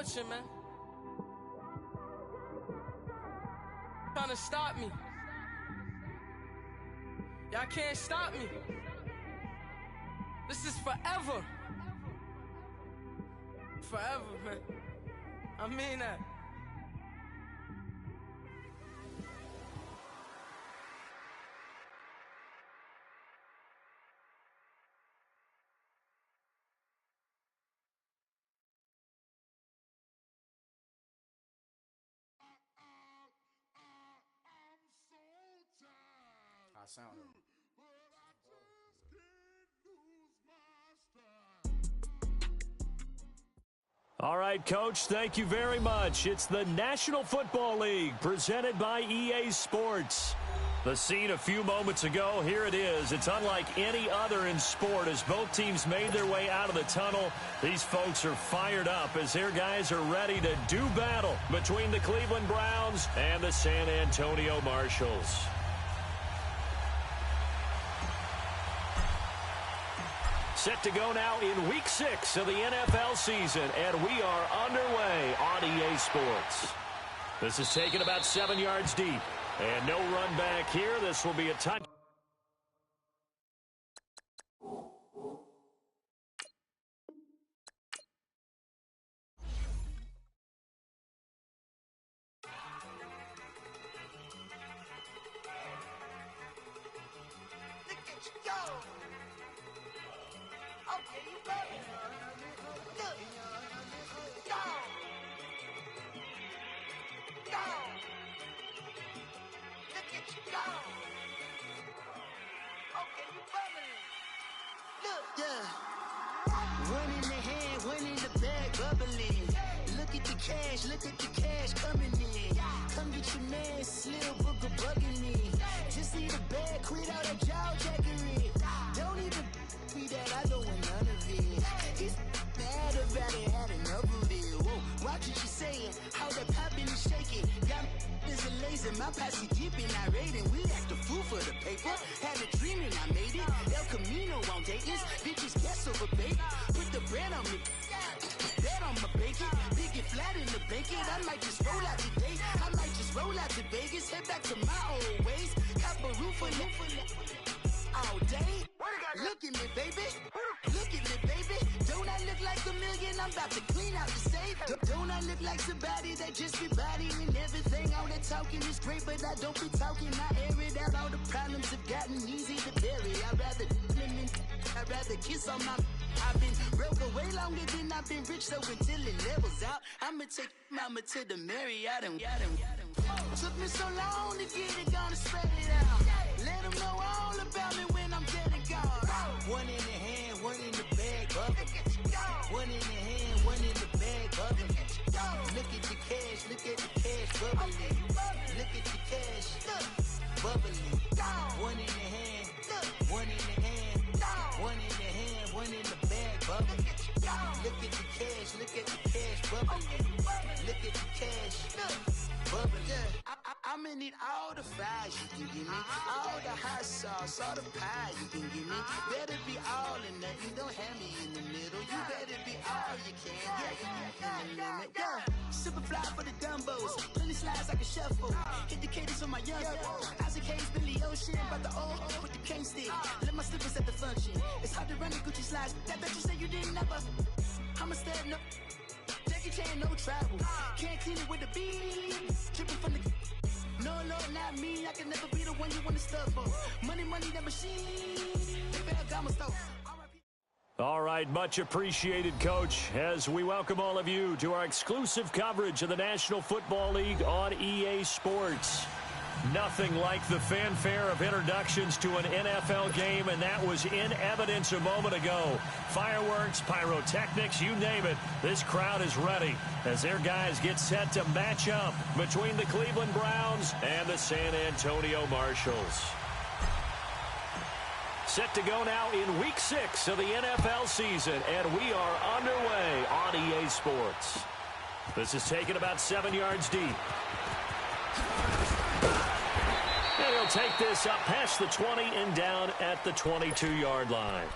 approaching, man. Trying to stop me. Y'all can't stop me. This is forever. Forever, man. I mean that. I sounded. All right, Coach, thank you very much. It's the National Football League presented by EA Sports. The scene a few moments ago, here it is. It's unlike any other in sport as both teams made their way out of the tunnel. These folks are fired up as their guys are ready to do battle between the Cleveland Browns and the San Antonio Marshals. Set to go now in Week 6 of the NFL season, and we are underway on EA Sports. This is taken about 7 yards deep, and no run back here. This will be a touchdown. Look at the cash coming in. Come get your man, Slim Booker bugging me. Just need a bag, quit all that jaw jackery. Don't even be that, I don't want none of it. He's mad about it, had enough of it. Whoa, watch what you saying, how that poppin' and shaking. Got is a laser, my posse dipping, I raiding. We act a fool for the paper. Had a dream and I made it. El Camino on Dayton's, bitches guess over baby. Put the brand on me. Bet on my bacon, big and flat in the bacon. I might just roll out today. I might just roll out to Vegas, head back to my old ways. Cop a roof for all day. Look at me, baby. Look at me, baby. Don't I look like a million? I'm about to clean out the safe. Don't I look like somebody that just be bodying everything? All that talking is great, but I don't be talking. I air it out. All the problems have gotten easy to bury. I'd rather kiss on my. I've been broke way longer than I've been rich, so until it levels out, I'ma take mama to the Marriott and took me so long to get it, gonna spread it out. Let them know all about me when I'm dead and gone. One in the hand, one in the bag, bubble. One in the hand, one in the bag, bubble. Look at the cash, bubbling. Look at the cash, bubbling. One in the hand, one in the hand, one in the hand, one in the bag, bubbling. Look at the cash, bubbling. Look at the cash, bubbling. I'ma need all the fries you can give me, all the hot sauce, all the pie you can give me. Better be all in nothing, don't have me in the middle. You better be all you can, yeah, in the limit, yeah. Super fly for the Dumbos, plenty slides like a shuffle. Hit the cadence on my young Isaac Hayes, Billy Ocean, about the old with the cane stick. Let my slippers at the function. It's hard to run the Gucci slides. That bet you say you didn't never. I'ma step no. Jackie Chan, no travel. Can't clean it with the beat. Tripping from the. No, not me. I can never be the one you want to stuff for. Money, that machine. All right, much appreciated, Coach, as we welcome all of you to our exclusive coverage of the National Football League on EA Sports. Nothing like the fanfare of introductions to an NFL game, and that was in evidence a moment ago. Fireworks, pyrotechnics, you name it. This crowd is ready as their guys get set to match up between the Cleveland Browns and the San Antonio Marshals. Set to go now in Week 6 of the NFL season, and we are underway on EA Sports. This is taken about 7 yards deep. And he'll take this up past the 20 and down at the 22-yard line.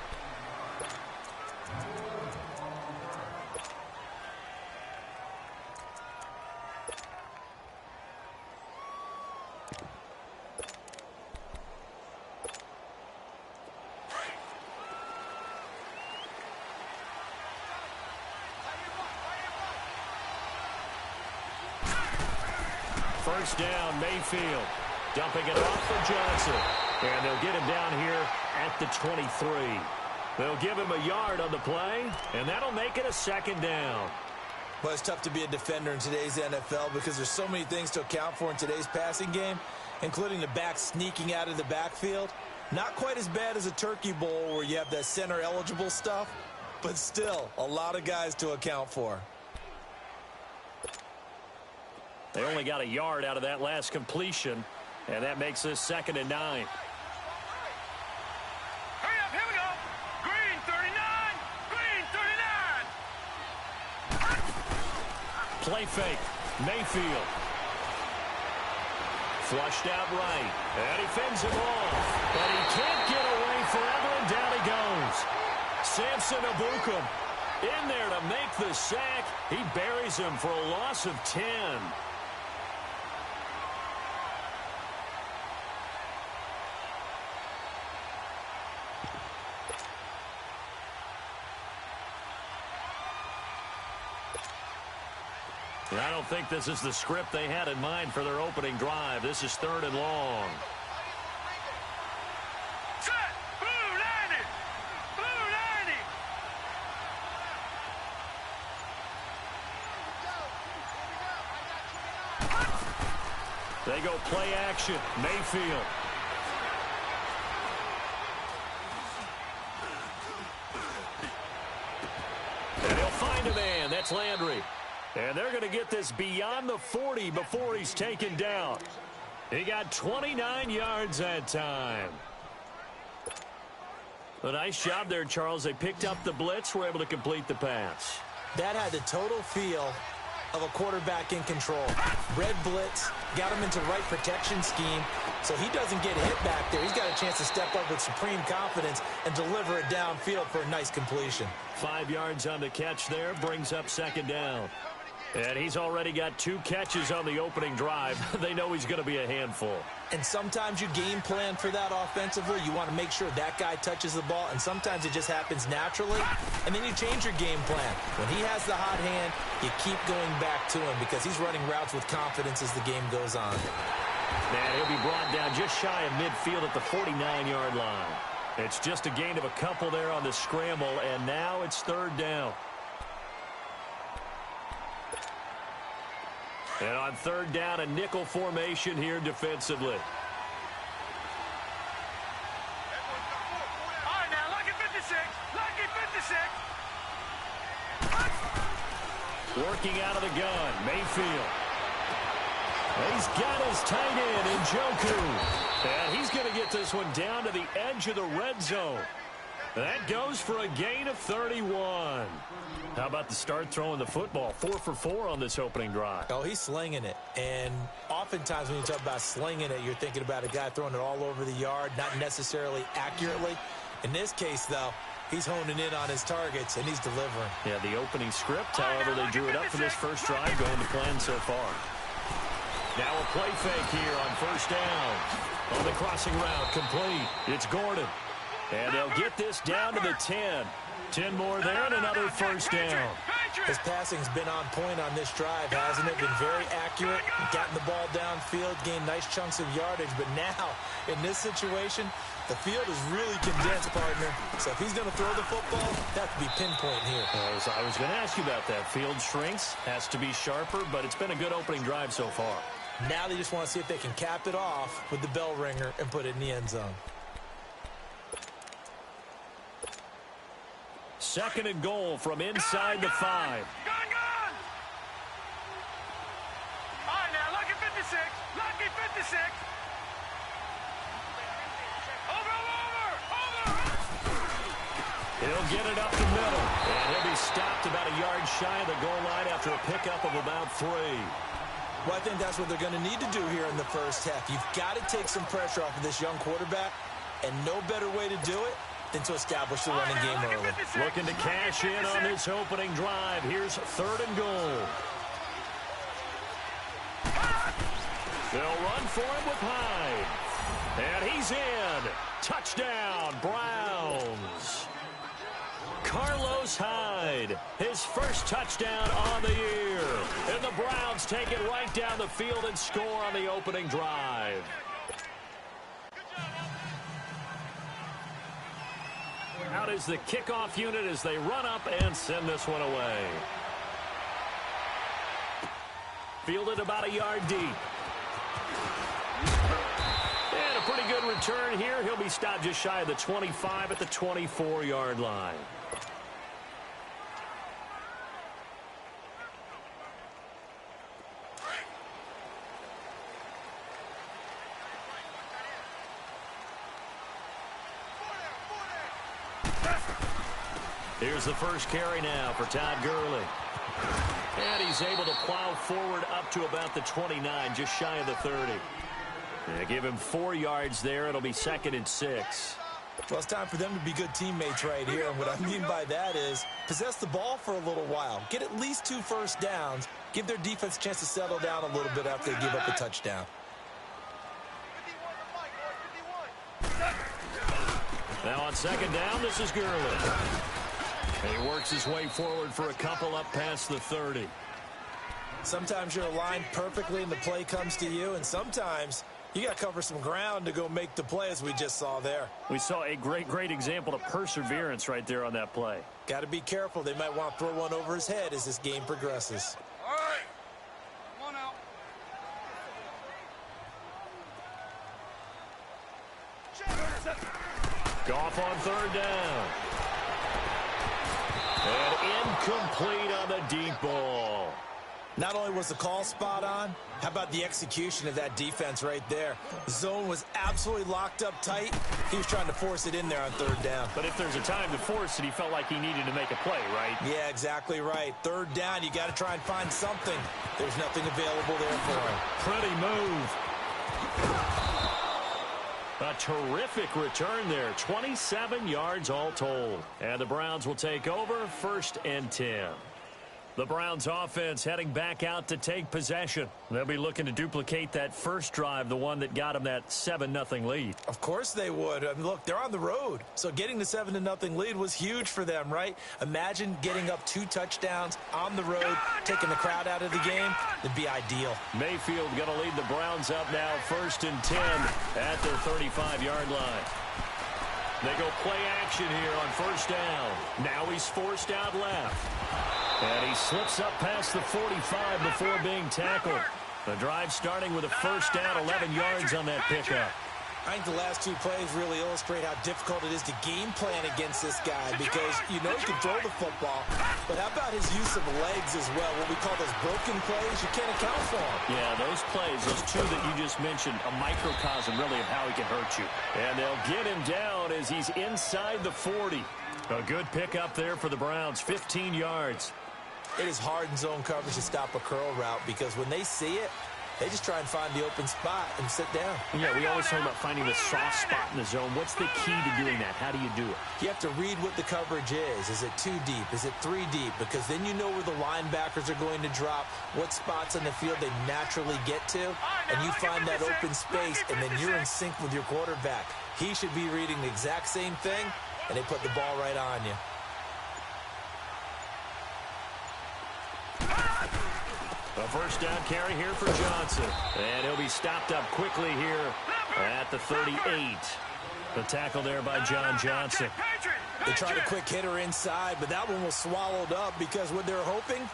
first down, Mayfield. Dumping it off for Johnson. And they'll get him down here at the 23. They'll give him a yard on the play, and that'll make it a second down. Well, it's tough to be a defender in today's NFL because there's so many things to account for in today's passing game, including the back sneaking out of the backfield. Not quite as bad as a turkey bowl where you have that center-eligible stuff, but still a lot of guys to account for. They only got a yard out of that last completion, and that makes this 2nd and 9. Hurry up, here we go. Green 39, green 39. Play fake, Mayfield. Flushed out right, and he fends him off. But he can't get away forever, and down he goes. Samson Ebukam in there to make the sack. He buries him for a loss of 10. I don't think this is the script they had in mind for their opening drive. This is 3rd and long. Set, blue 90, blue 90. They go play action. Mayfield. And he'll find a man. That's Landry. And they're going to get this beyond the 40 before he's taken down. He got 29 yards that time. A nice job there, Charles. They picked up the blitz, were able to complete the pass. That had the total feel of a quarterback in control. Red blitz, got him into the right protection scheme, so he doesn't get hit back there. He's got a chance to step up with supreme confidence and deliver it downfield for a nice completion. 5 yards on the catch there, brings up 2nd down. And he's already got 2 catches on the opening drive. They know he's going to be a handful. And sometimes you game plan for that offensively. You want to make sure that guy touches the ball, and sometimes it just happens naturally, and then you change your game plan. When he has the hot hand, you keep going back to him because he's running routes with confidence as the game goes on. Man, he'll be brought down just shy of midfield at the 49-yard line. It's just a gain of a couple there on the scramble, and now it's 3rd down. And on 3rd down, a nickel formation here defensively. All right, now, lucky 56, lucky 56. Working out of the gun, Mayfield. He's got his tight end in Njoku. And he's going to get this one down to the edge of the red zone. That goes for a gain of 31. How about the start throwing the football? 4 for 4 on this opening drive. Oh, he's slinging it. And oftentimes when you talk about slinging it, you're thinking about a guy throwing it all over the yard, not necessarily accurately. In this case, though, he's honing in on his targets, and he's delivering. Yeah, the opening script, however, they drew it up for this first drive, going to plan so far. Now a play fake here on 1st down. On the crossing route, complete. It's Gordon. And they'll get this down to the 10. 10 more there and another 1st down. His passing's been on point on this drive, hasn't it? Been very accurate, gotten the ball downfield, gained nice chunks of yardage. But now, in this situation, the field is really condensed, partner. So if he's going to throw the football, that could be pinpoint here. I was going to ask you about that. Field shrinks, has to be sharper, but it's been a good opening drive so far. Now they just want to see if they can cap it off with the bell ringer and put it in the end zone. 2nd and goal from inside the 5. Gone! All right, now, lucky 56, lucky 56. Over! He'll get it up the middle, and he'll be stopped about a yard shy of the goal line after a pickup of about 3. Well, I think that's what they're going to need to do here in the first half. You've got to take some pressure off of this young quarterback, and no better way to do it than to establish the running game early. Looking to cash in on this opening drive. Here's 3rd and goal. They'll run for him with Hyde. And he's in. Touchdown, Browns. Carlos Hyde, his first touchdown on the year. And the Browns take it right down the field and score on the opening drive. Out is the kickoff unit as they run up and send this one away. Fielded about a yard deep. And a pretty good return here. He'll be stopped just shy of the 25 at the 24-yard line. Here's the first carry now for Todd Gurley. And he's able to plow forward up to about the 29, just shy of the 30. And give him 4 yards there. It'll be 2nd and 6. Well, it's time for them to be good teammates right here. And what I mean by that is possess the ball for a little while. Get at least 2 first downs. Give their defense a chance to settle down a little bit after they give up a touchdown. Now on 2nd down, this is Gurley. And he works his way forward for a couple up past the 30. Sometimes you're aligned perfectly and the play comes to you, and sometimes you got to cover some ground to go make the play, as we just saw there. We saw a great example of perseverance right there on that play. Got to be careful. They might want to throw one over his head as this game progresses. All right. Come on out. Goff on 3rd down. And incomplete on the deep ball. Not only was the call spot on, how about the execution of that defense right there? The zone was absolutely locked up tight. He was trying to force it in there on 3rd down. But if there's a time to force it, he felt like he needed to make a play, right? Yeah, exactly right. 3rd down, you got to try and find something. There's nothing available there for him. Pretty move. A terrific return there. 27 yards all told. And the Browns will take over 1st and 10. The Browns offense heading back out to take possession. They'll be looking to duplicate that first drive, the one that got them that 7-0 lead. Of course they would. I mean, look, they're on the road. So getting the 7-0 lead was huge for them, right? Imagine getting up 2 touchdowns on the road, taking the crowd out of the game. It'd be ideal. Mayfield going to lead the Browns up now 1st and 10 at their 35-yard line. They go play action here on 1st down. Now he's forced out left. And he slips up past the 45 before being tackled. The drive starting with a 1st down, 11 yards on that pickup. I think the last 2 plays really illustrate how difficult it is to game plan against this guy, because you know he can throw the football, but how about his use of legs as well? What we call those broken plays, you can't account for them. Yeah, those plays, those 2 that you just mentioned, a microcosm really of how he can hurt you. And they'll get him down as he's inside the 40. A good pickup there for the Browns, 15 yards. It is hard in zone coverage to stop a curl route, because when they see it, they just try and find the open spot and sit down. Yeah, we always talk about finding the soft spot in the zone. What's the key to doing that? How do you do it? You have to read what the coverage is. Is it 2 deep? Is it 3 deep? Because then you know where the linebackers are going to drop, what spots on the field they naturally get to, and you find that open space, and then you're in sync with your quarterback. He should be reading the exact same thing, and they put the ball right on you. A 1st down carry here for Johnson. And he'll be stopped up quickly here at the 38. The tackle there by John Johnson. They tried a quick hitter inside, but that one was swallowed up, because what they're hoping,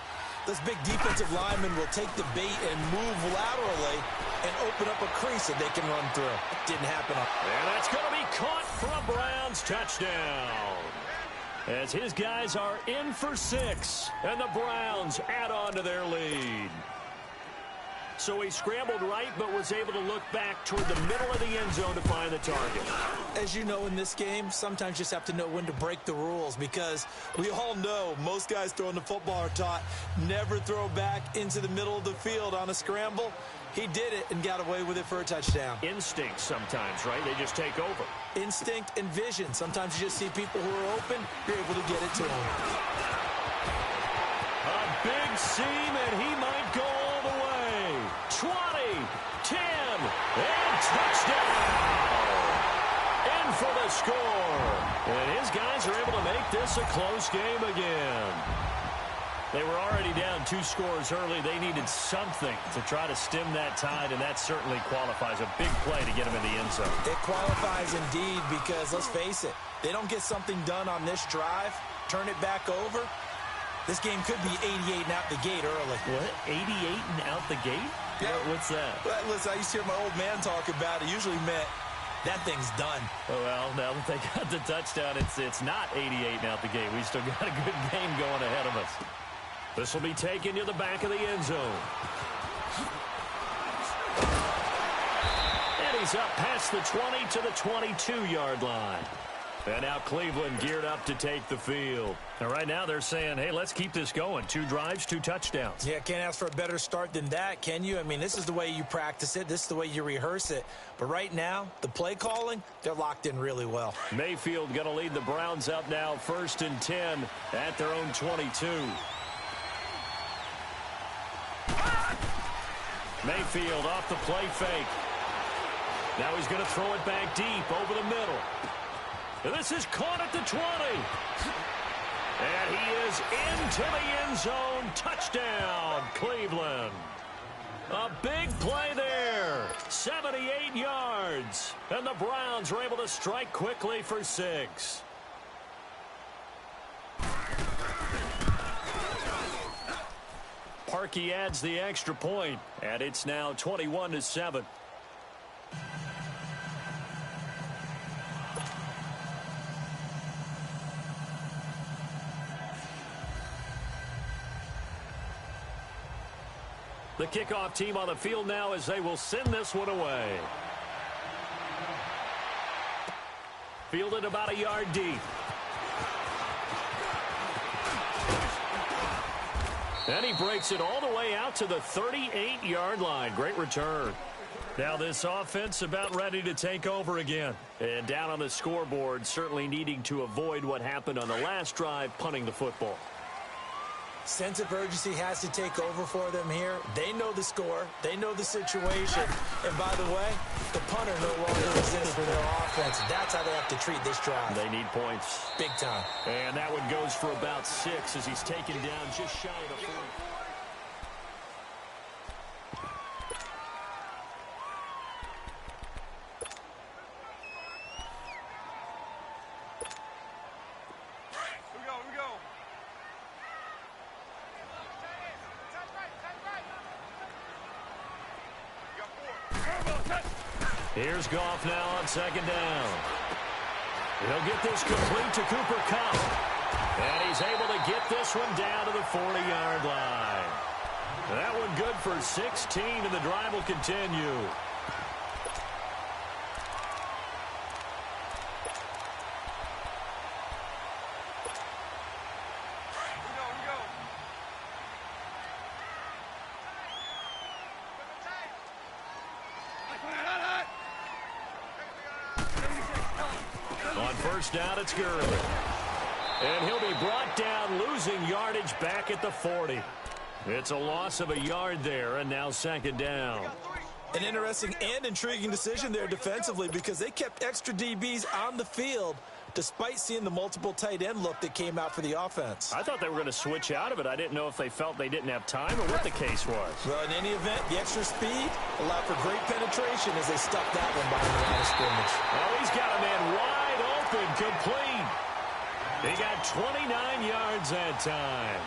this big defensive lineman will take the bait and move laterally and open up a crease that they can run through. It didn't happen. And that's going to be caught for a Browns touchdown. As his guys are in for 6, and the Browns add on to their lead. So he scrambled right, but was able to look back toward the middle of the end zone to find the target. As you know, in this game, sometimes you just have to know when to break the rules, because we all know most guys throwing the football are taught never throw back into the middle of the field on a scramble. He did it and got away with it for a touchdown. Instinct sometimes, right? They just take over. Instinct and vision. Sometimes you just see people who are open, you're able to get it to them. A big seam, and he might go all the way. 20, 10, and touchdown! In for the score. And his guys are able to make this a close game again. They were already down 2 scores early. They needed something to try to stem that tide, and that certainly qualifies. A big play to get them in the end zone. It qualifies indeed because, let's face it, they don't get something done on this drive, turn it back over, this game could be 88 and out the gate early. What? 88 and out the gate? Yeah. What's that? Well, listen, I used to hear my old man talk about it. Usually meant that thing's done. Oh, well, now that they got the touchdown, it's not 88 and out the gate. We still got a good game going ahead of us. This will be taken to the back of the end zone. And he's up past the 20 to the 22-yard line. And now Cleveland geared up to take the field. And right now they're saying, hey, let's keep this going. 2 drives, 2 touchdowns. Yeah, can't ask for a better start than that, can you? I mean, this is the way you practice it. This is the way you rehearse it. But right now, the play calling, they're locked in really well. Mayfield going to lead the Browns up now, 1st and 10 at their own 22. Mayfield off the play fake. Now he's going to throw it back deep over the middle. And this is caught at the 20. And he is into the end zone. Touchdown, Cleveland. A big play there. 78 yards. And the Browns were able to strike quickly for 6. Parkey adds the extra point, and it's now 21-7. The kickoff team on the field now as they will send this one away. Fielded about a yard deep. And he breaks it all the way out to the 38-yard line. Great return. Now this offense about ready to take over again. And down on the scoreboard, certainly needing to avoid what happened on the last drive, punting the football. Sense of urgency has to take over for them here. They know the score. They know the situation. And by the way, the punter no longer exists for their offense. That's how they have to treat this drive. They need points. Big time. And that one goes for about 6 as he's taken down just shy of the 40. Here's Goff now on 2nd down. He'll get this complete to Cooper Kupp. And he's able to get this one down to the 40-yard line. That one good for 16, and the drive will continue. Down, it's Gurley. And he'll be brought down, losing yardage back at the 40. It's a loss of a yard there, and now 2nd down. An interesting and intriguing decision there defensively because they kept extra DBs on the field despite seeing the multiple tight end look that came out for the offense. I thought they were going to switch out of it. I didn't know if they felt they didn't have time or what the case was. Well, in any event, the extra speed allowed for great penetration as they stuffed that one behind the line of scrimmage. Oh, he's got a man wide open, complete. He got 29 yards that time.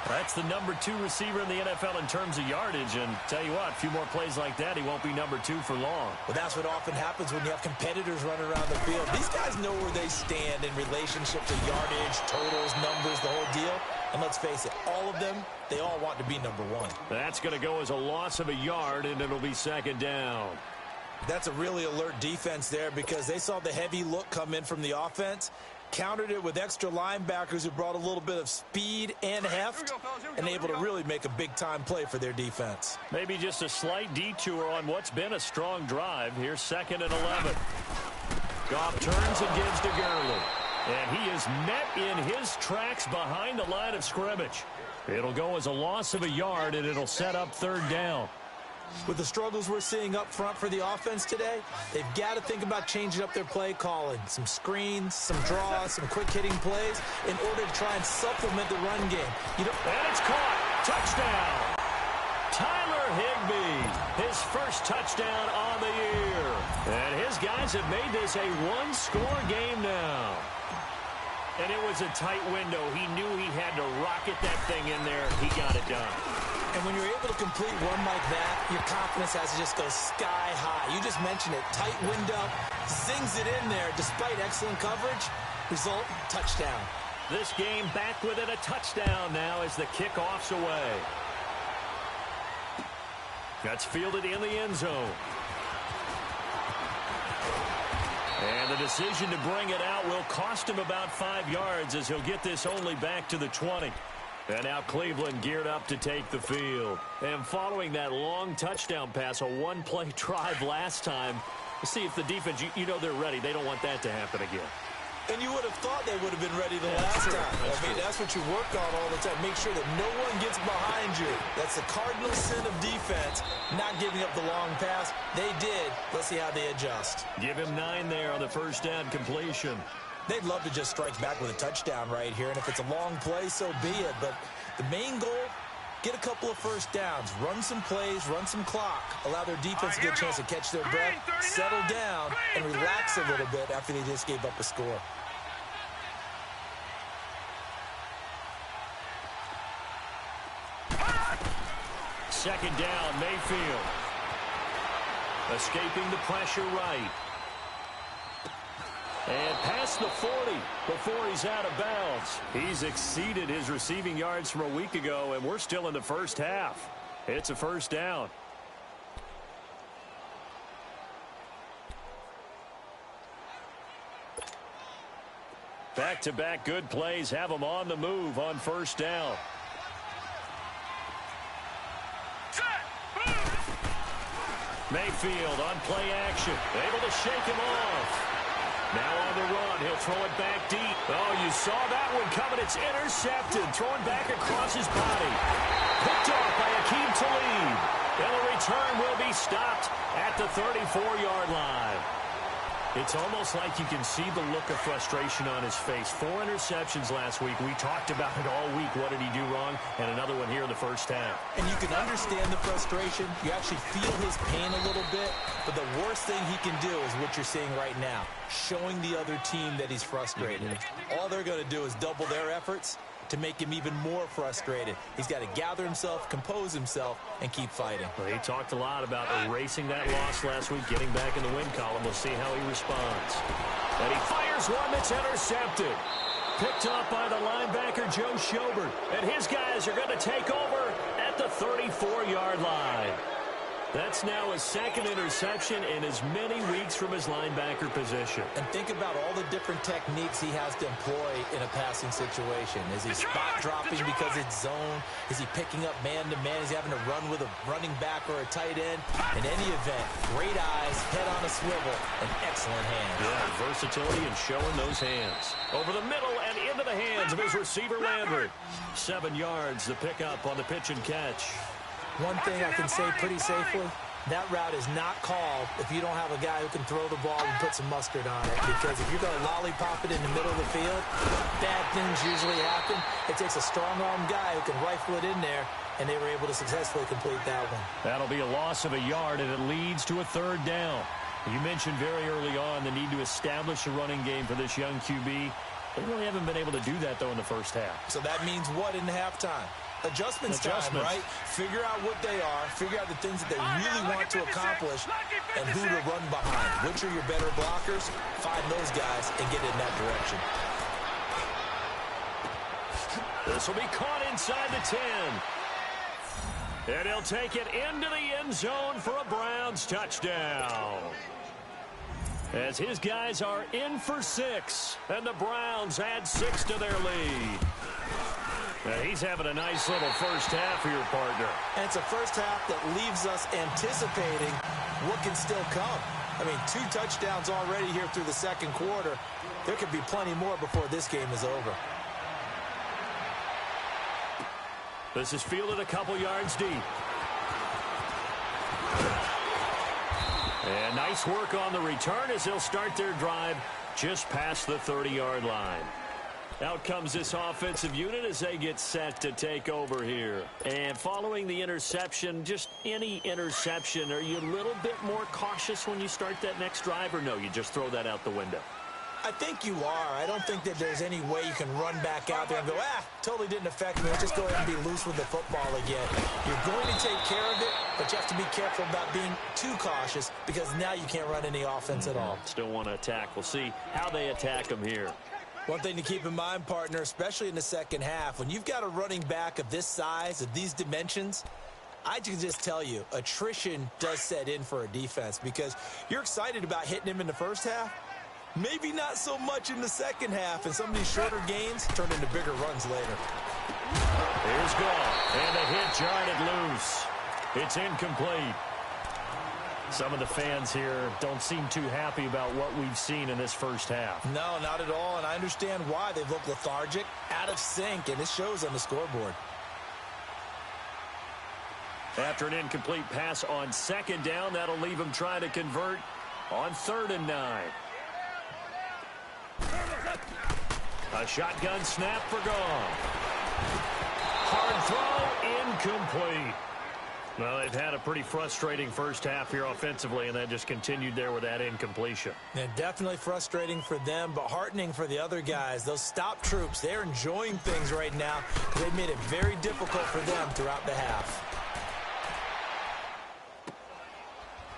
That's the number 2 receiver in the NFL in terms of yardage. And tell you what, a few more plays like that, he won't be number 2 for long. Well, that's what often happens when you have competitors running around the field. These guys know where they stand in relationship to yardage, totals, numbers, the whole deal. And let's face it, all of them, they all want to be number 1. That's going to go as a loss of a yard, and it'll be 2nd down. That's a really alert defense there because they saw the heavy look come in from the offense, countered it with extra linebackers who brought a little bit of speed and heft, and able to really make a big-time play for their defense. Maybe just a slight detour on what's been a strong drive. Here's 2nd and 11. Goff turns and gives to Gurley. And he is met in his tracks behind the line of scrimmage. It'll go as a loss of a yard, and it'll set up 3rd down. With the struggles we're seeing up front for the offense today, they've got to think about changing up their play calling. Some screens, some draws, some quick-hitting plays in order to try and supplement the run game. And it's caught. Touchdown. Tyler Higbee, his first touchdown on the year. And his guys have made this a one-score game now. And it was a tight window. He knew he had to rocket that thing in there. He got it done. And when you're able to complete one like that, your confidence has to just go sky high. You just mentioned it. Tight window, zings it in there despite excellent coverage. Result, touchdown. This game back within a touchdown now as the kickoff's away. That's fielded in the end zone. And the decision to bring it out will cost him about 5 yards as he'll get this only back to the 20. And now Cleveland geared up to take the field. And following that long touchdown pass, a one-play drive last time, we'll see if the defense, you know they're ready. They don't want that to happen again. And you would have thought they would have been ready the last time. That's what you work on all the time. Make sure that no one gets behind you. That's the cardinal sin of defense, not giving up the long pass. They did. Let's see how they adjust. Give him 9 there on the first down completion. They'd love to just strike back with a touchdown right here, and if it's a long play, so be it. But the main goal, get a couple of first downs, run some plays, run some clock, allow their defense to get a chance to catch their breath, settle down, and relax a little bit after they just gave up a score. Second down, Mayfield. Escaping the pressure right. And past the 40 before he's out of bounds. He's exceeded his receiving yards from a week ago, and we're still in the first half. It's a first down. Back-to-back good plays have him on the move on first down. Mayfield on play action. Able to shake him off. Now on the run, he'll throw it back deep. Oh, you saw that one coming. It's intercepted. Thrown back across his body. Picked off by Akeem Talib. And the return will be stopped at the 34-yard line. It's almost like you can see the look of frustration on his face. 4 interceptions last week. We talked about it all week. What did he do wrong? And another one here in the first half. And you can understand the frustration. You actually feel his pain a little bit. But the worst thing he can do is what you're seeing right now, showing the other team that he's frustrated. All they're going to do is double their efforts to make him even more frustrated. He's got to gather himself, compose himself, and keep fighting. Well, he talked a lot about erasing that loss last week, getting back in the win column. We'll see how he responds. And he fires one that's intercepted. Picked up by the linebacker, Joe Schobert. And his guys are going to take over at the 34-yard line. That's now his second interception in as many weeks from his linebacker position. And think about all the different techniques he has to employ in a passing situation. Is he spot dropping because it's zone? Is he picking up man-to-man? Is he having to run with a running back or a tight end? In any event, great eyes, head on a swivel, and excellent hands. Yeah, versatility and showing those hands. Over the middle and into the hands of his receiver, Landry. 7 yards, the pickup on the pitch and catch. One thing I can say pretty safely, that route is not called if you don't have a guy who can throw the ball and put some mustard on it. Because if you're going to lollipop it in the middle of the field, bad things usually happen. It takes a strong-armed guy who can rifle it in there, and they were able to successfully complete that one. That'll be a loss of a yard, and it leads to a third down. You mentioned very early on the need to establish a running game for this young QB. They really haven't been able to do that, though, in the first half. So that means what in halftime? Adjustments time, right? Figure out what they are, figure out the things that they really want to accomplish, and who to run behind. Which are your better blockers? Find those guys and get in that direction. This will be caught inside the 10. And he'll take it into the end zone for a Browns touchdown. As his guys are in for 6, and the Browns add 6 to their lead. He's having a nice little first half for your partner. And it's a first half that leaves us anticipating what can still come. I mean, 2 touchdowns already here through the second quarter. There could be plenty more before this game is over. This is fielded a couple yards deep. And nice work on the return as they'll start their drive just past the 30-yard line. Out comes this offensive unit as they get set to take over here. And following the interception, just any interception, are you a little bit more cautious when you start that next drive, or no, you just throw that out the window? I think you are. I don't think that there's any way you can run back out there and go, totally didn't affect me. Let's just go ahead and be loose with the football again. You're going to take care of it, but you have to be careful about being too cautious because now you can't run any offense at all. Still want to attack. We'll see how they attack them here. One thing to keep in mind, partner, especially in the second half, when you've got a running back of this size, of these dimensions, I can just tell you, attrition does set in for a defense because you're excited about hitting him in the first half. Maybe not so much in the second half, and some of these shorter gains turn into bigger runs later. Here's Goff, and a hit jarred it loose. It's incomplete. Some of the fans here don't seem too happy about what we've seen in this first half. No, not at all, and I understand why. They've looked lethargic, out of sync, and it shows on the scoreboard. After an incomplete pass on second down, that'll leave them trying to convert on 3rd and 9. A shotgun snap for Goff. Hard throw, incomplete. Well, they've had a pretty frustrating first half here offensively, and then just continued there with that incompletion. And definitely frustrating for them, but heartening for the other guys. Those stop troops, they're enjoying things right now. They've made it very difficult for them throughout the half.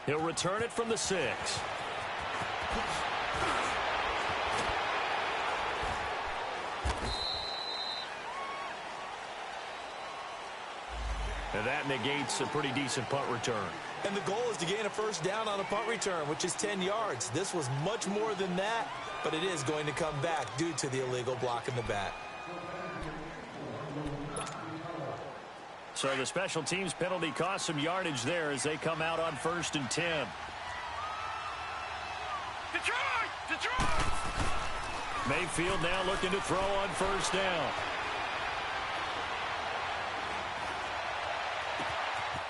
He'll return it from the 6. And that negates a pretty decent punt return. And the goal is to gain a first down on a punt return, which is 10 yards. This was much more than that, but it is going to come back due to the illegal block in the back. So the special teams penalty cost some yardage there as they come out on 1st and 10. Detroit! Detroit! Mayfield now looking to throw on 1st down.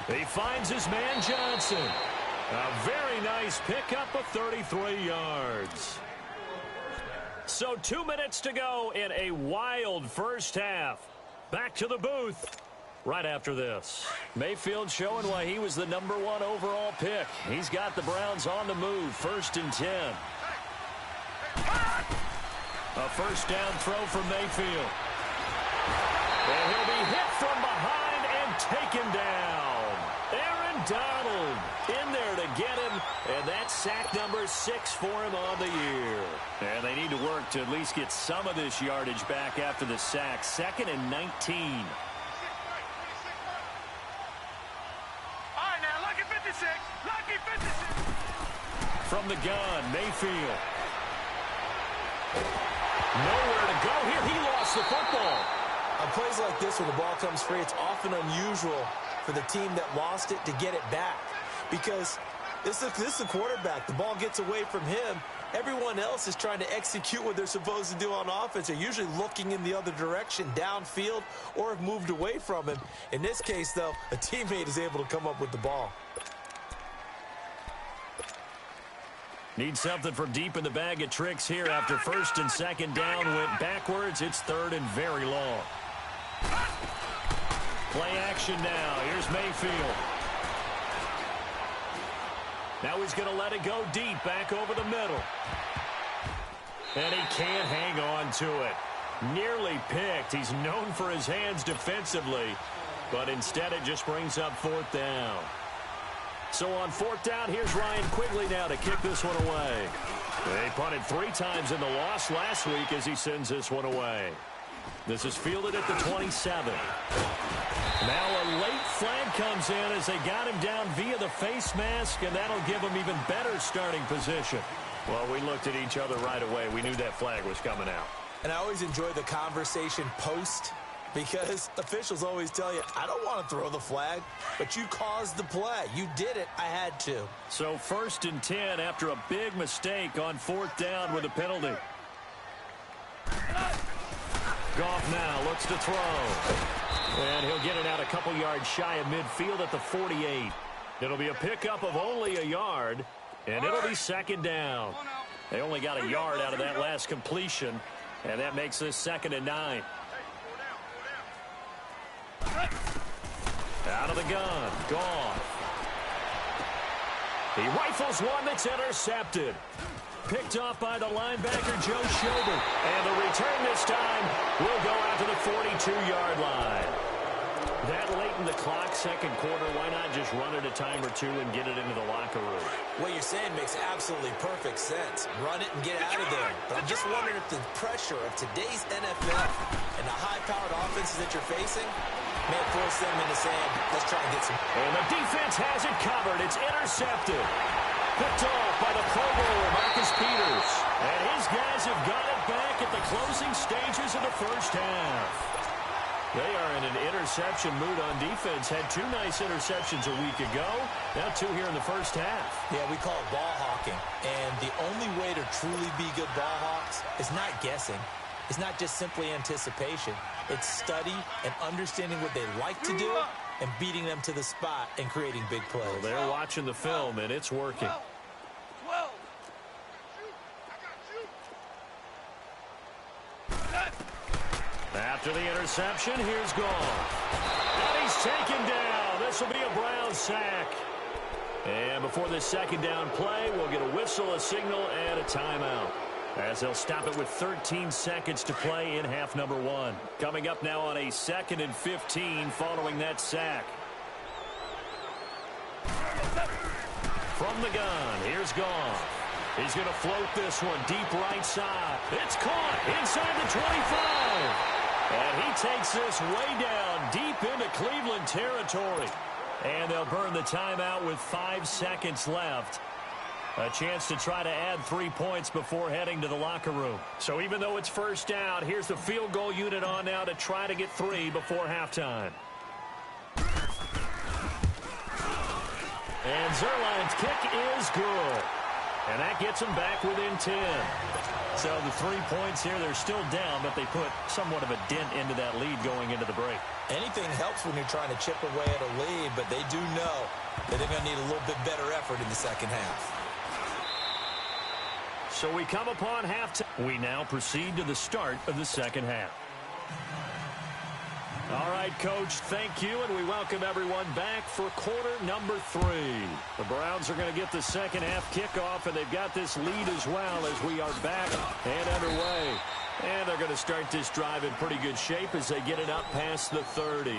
He finds his man Johnson. A very nice pickup of 33 yards. So 2 minutes to go in a wild first half. Back to the booth right after this. Mayfield showing why he was the #1 overall pick. He's got the Browns on the move, 1st and 10. A first down throw from Mayfield. And he'll be hit from behind and taken down. Aaron Donald in there to get him, and that's sack number 6 for him on the year. And they need to work to at least get some of this yardage back after the sack. 2nd and 19. All right, now, lucky 56. Lucky 56. From the gun, Mayfield. Nowhere to go here. He lost the football. On plays like this, when the ball comes free, it's often unusual for the team that lost it to get it back. Because this is the quarterback. The ball gets away from him. Everyone else is trying to execute what they're supposed to do on offense. They're usually looking in the other direction, downfield, or have moved away from him. In this case, though, a teammate is able to come up with the ball. Need something from deep in the bag of tricks here after 1st and 2nd down went backwards. It's 3rd and very long. Play action now. Here's Mayfield. Now he's going to let it go deep back over the middle. And he can't hang on to it. Nearly picked. He's known for his hands defensively, but instead it just brings up 4th down. So on 4th down, here's Ryan Quigley now to kick this one away. They punted 3 times in the loss last week as he sends this one away. This is fielded at the 27. Now a late flag comes in as they got him down via the face mask, and that'll give him even better starting position. Well, we looked at each other right away. We knew that flag was coming out. And I always enjoy the conversation post, because officials always tell you, I don't want to throw the flag, but you caused the play. You did it. I had to. So 1st and 10 after a big mistake on 4th down with a penalty. Goff now looks to throw. And he'll get it out a couple yards shy of midfield at the 48. It'll be a pickup of only a yard, and it'll be second down. They only got a yard out of that last completion, and that makes this 2nd and 9. Out of the gun, gone. He rifles one that's intercepted. Picked off by the linebacker, Joe Schobert. And the return this time will go out to the 42-yard line. That late in the clock, second quarter, why not just run it a time or two and get it into the locker room? What you're saying makes absolutely perfect sense. Run it and get out of there. But I'm just wondering if the pressure of today's NFL and the high-powered offenses that you're facing may force them into saying, let's try and get some. And the defense has it covered. It's intercepted. Picked off by the Pro Bowler, Marcus Peters. And his guys have got it back at the closing stages of the first half. They are in an interception mood on defense. Had 2 nice interceptions a week ago. Now 2 here in the first half. Yeah, we call it ball hawking. And the only way to truly be good ball hawks is not guessing. It's not just simply anticipation. It's study and understanding what they like to do and beating them to the spot and creating big plays. Well, they're watching the film, and it's working. 12. After the interception, here's Goff. And he's taken down. This will be a Brown sack. And before this second down play, we'll get a whistle, a signal, and a timeout, as they'll stop it with 13 seconds to play in half number 1. Coming up now on a 2nd and 15 following that sack. From the gun, here's Goff. He's going to float this one deep right side. It's caught inside the 25. And he takes this way down deep into Cleveland territory. And they'll burn the timeout with 5 seconds left. A chance to try to add 3 points before heading to the locker room. So even though it's first down, here's the field goal unit on now to try to get 3 before halftime. And Zuerlein's kick is good. And that gets them back within 10. So the 3 points here, they're still down, but they put somewhat of a dent into that lead going into the break. Anything helps when you're trying to chip away at a lead, but they do know that they're going to need a little bit better effort in the second half. So we come upon halftime. We now proceed to the start of the second half. All right, Coach, thank you, and we welcome everyone back for quarter number 3. The Browns are going to get the second half kickoff, and they've got this lead as well as we are back and underway. And they're going to start this drive in pretty good shape as they get it up past the 30.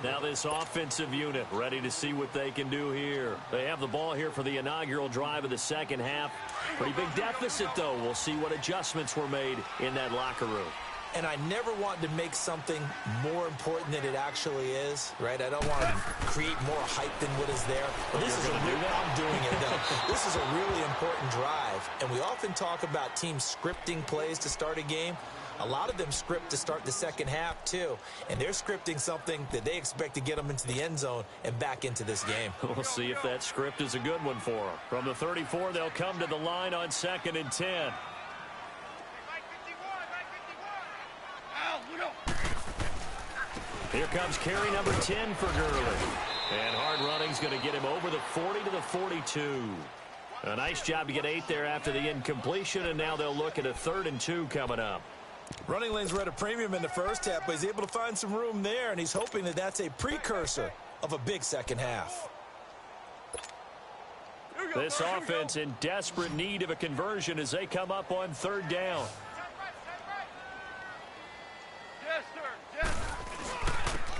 Now this offensive unit ready to see what they can do here. They have the ball here for the inaugural drive of the second half. Pretty big deficit, though. We'll see what adjustments were made in that locker room. And I never want to make something more important than it actually is, right? I don't want to create more hype than what is there. But this is I'm doing it, though. This is a really important drive. And we often talk about teams scripting plays to start a game. A lot of them script to start the second half, too. And they're scripting something that they expect to get them into the end zone and back into this game. We'll see if that script is a good one for them. From the 34, they'll come to the line on 2nd and 10. Here comes carry number 10 for Gurley. And hard running's going to get him over the 40 to the 42. A nice job to get 8 there after the incompletion, and now they'll look at a 3rd and 2 coming up. Running lanes were at a premium in the first half, but he's able to find some room there, and he's hoping that that's a precursor of a big second half. This offense in desperate need of a conversion as they come up on 3rd down. Yes, sir. Yes.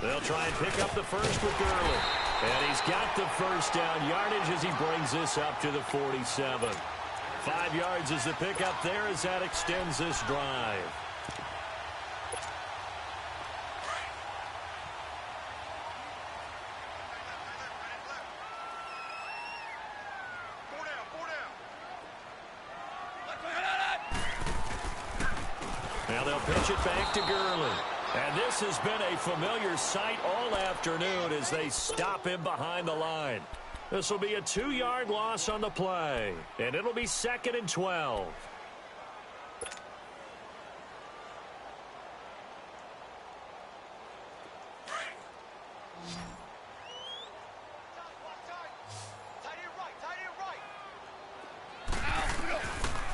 They'll try and pick up the first with Gurley. And he's got the first down yardage as he brings this up to the 47. 5 yards is the pickup there as that extends this drive. Now they'll pitch it back to Gurley. And this has been a familiar sight all afternoon as they stop him behind the line. This will be a 2-yard loss on the play. And it'll be 2nd and 12.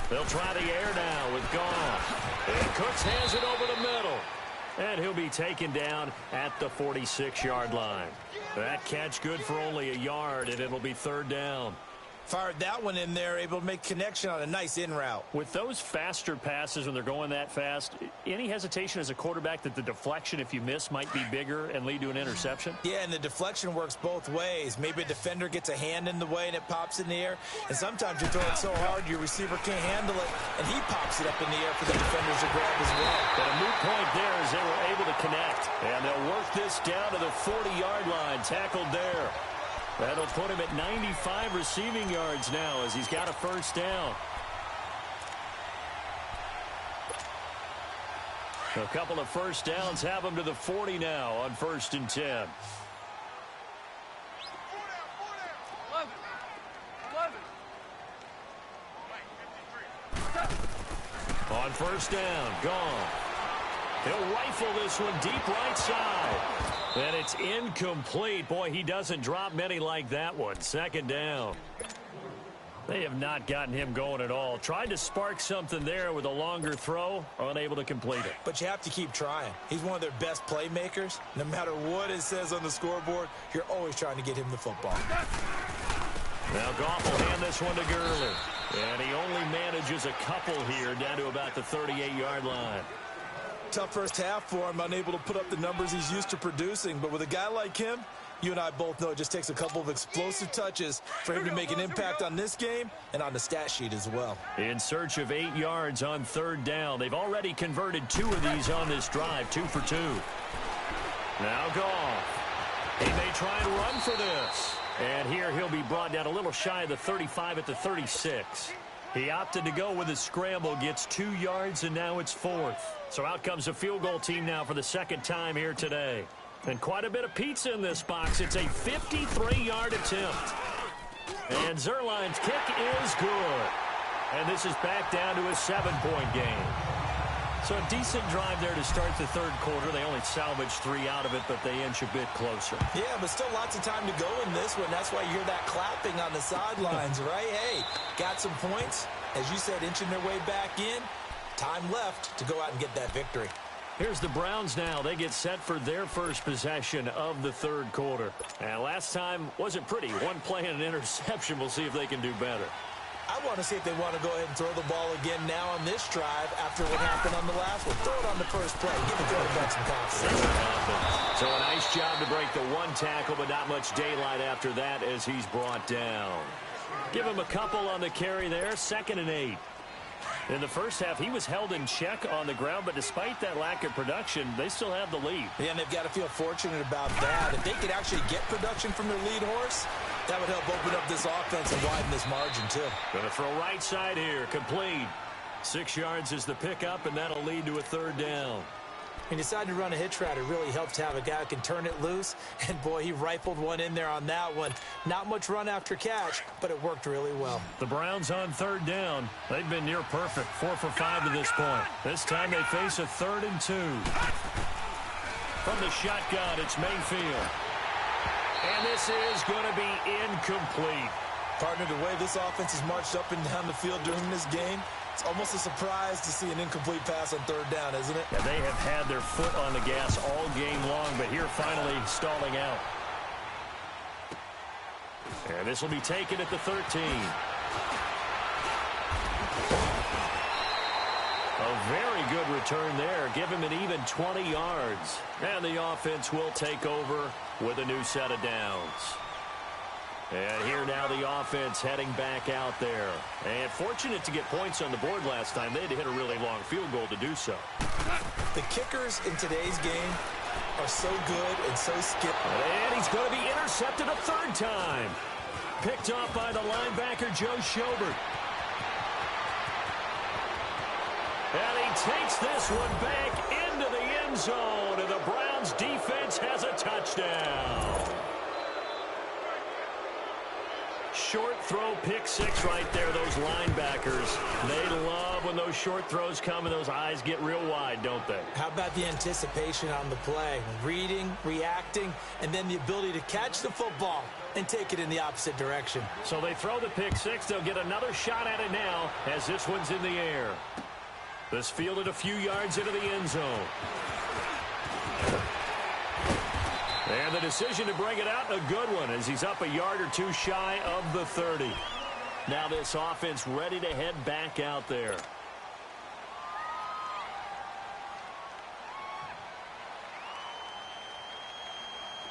They'll try the air now with Goff. And Cooks hands it over the middle. And he'll be taken down at the 46-yard line. That catch good for only a yard, and it'll be third down. Fired that one in there, able to make connection on a nice in route. With those faster passes when they're going that fast, any hesitation as a quarterback that the deflection, if you miss, might be bigger and lead to an interception? Yeah, and the deflection works both ways. Maybe a defender gets a hand in the way and it pops in the air. And sometimes you throw it so hard your receiver can't handle it, and he pops it up in the air for the defenders to grab as well. But a moot point there as they were able to connect. And they'll work this down to the 40-yard line, tackled there. That'll put him at 95 receiving yards now as he's got a first down. A couple of first downs have him to the 40 now on 1st and 10. On first down, gone. He'll rifle this one deep right side. And it's incomplete. Boy, he doesn't drop many like that one. 2nd down. They have not gotten him going at all. Tried to spark something there with a longer throw. Unable to complete it. But you have to keep trying. He's one of their best playmakers. No matter what it says on the scoreboard, you're always trying to get him the football. Now Goff will hand this one to Gurley. And he only manages a couple here down to about the 38-yard line. Tough first half for him, unable to put up the numbers he's used to producing. But with a guy like him, you and I both know it just takes a couple of explosive touches for him to make an impact on this game and on the stat sheet as well. In search of 8 yards on 3rd down. They've already converted 2 of these on this drive, 2 for 2. Now Goff. He may try and run for this. And here he'll be brought down a little shy of the 35 at the 36. He opted to go with a scramble, gets 2 yards, and now it's 4th. So out comes a field goal team now for the 2nd time here today. And quite a bit of pizza in this box. It's a 53-yard attempt. And Zuerlein's kick is good. And this is back down to a 7-point game. So a decent drive there to start the 3rd quarter. They only salvaged 3 out of it, but they inch a bit closer. Yeah, but still lots of time to go in this one. That's why you hear that clapping on the sidelines, right? Hey, got some points. As you said, inching their way back in. Time left to go out and get that victory. Here's the Browns now. They get set for their first possession of the 3rd quarter. And last time wasn't pretty. One play and an interception. We'll see if they can do better. I want to see if they want to go ahead and throw the ball again now on this drive after what happened on the last one. Throw it on the first play. Give the quarterback some confidence. So a nice job to break the 1 tackle, but not much daylight after that as he's brought down. Give him a couple on the carry there. 2nd and 8. In the first half, he was held in check on the ground, but despite that lack of production, they still have the lead. Yeah, and they've got to feel fortunate about that. If they could actually get production from their lead horse, that would help open up this offense and widen this margin, too. Going to throw right side here, complete. 6 yards is the pickup, and that'll lead to a 3rd down. He decided to run a hitch route. It really helps to have a guy who can turn it loose. And, boy, he rifled one in there on that one. Not much run after catch, but it worked really well. The Browns on 3rd down. They've been near perfect. 4 for 5 to this point. This time they face a 3rd and 2. From the shotgun, it's Mayfield. And this is going to be incomplete. Partner, the way this offense has marched up and down the field during this game, it's almost a surprise to see an incomplete pass on 3rd down, isn't it? Yeah, they have had their foot on the gas all game long, but here finally stalling out. And this will be taken at the 13. A very good return there. Give him an even 20 yards. And the offense will take over with a new set of downs. And here now the offense heading back out there. And fortunate to get points on the board last time. They had to hit a really long field goal to do so. The kickers in today's game are so good and so skilled. And he's going to be intercepted a 3rd time. Picked off by the linebacker, Joe Schobert. And he takes this one back into the end zone. And the Browns defense has a touchdown. Short throw, pick six right there. Those linebackers, they love when those short throws come and those eyes get real wide, don't they? How about the anticipation on the play? Reading, reacting, and then the ability to catch the football and take it in the opposite direction. So they throw the pick six. They'll get another shot at it now as this one's in the air. This fielded a few yards into the end zone. And the decision to bring it out, a good one, as he's up a yard or two shy of the 30. Now this offense ready to head back out there.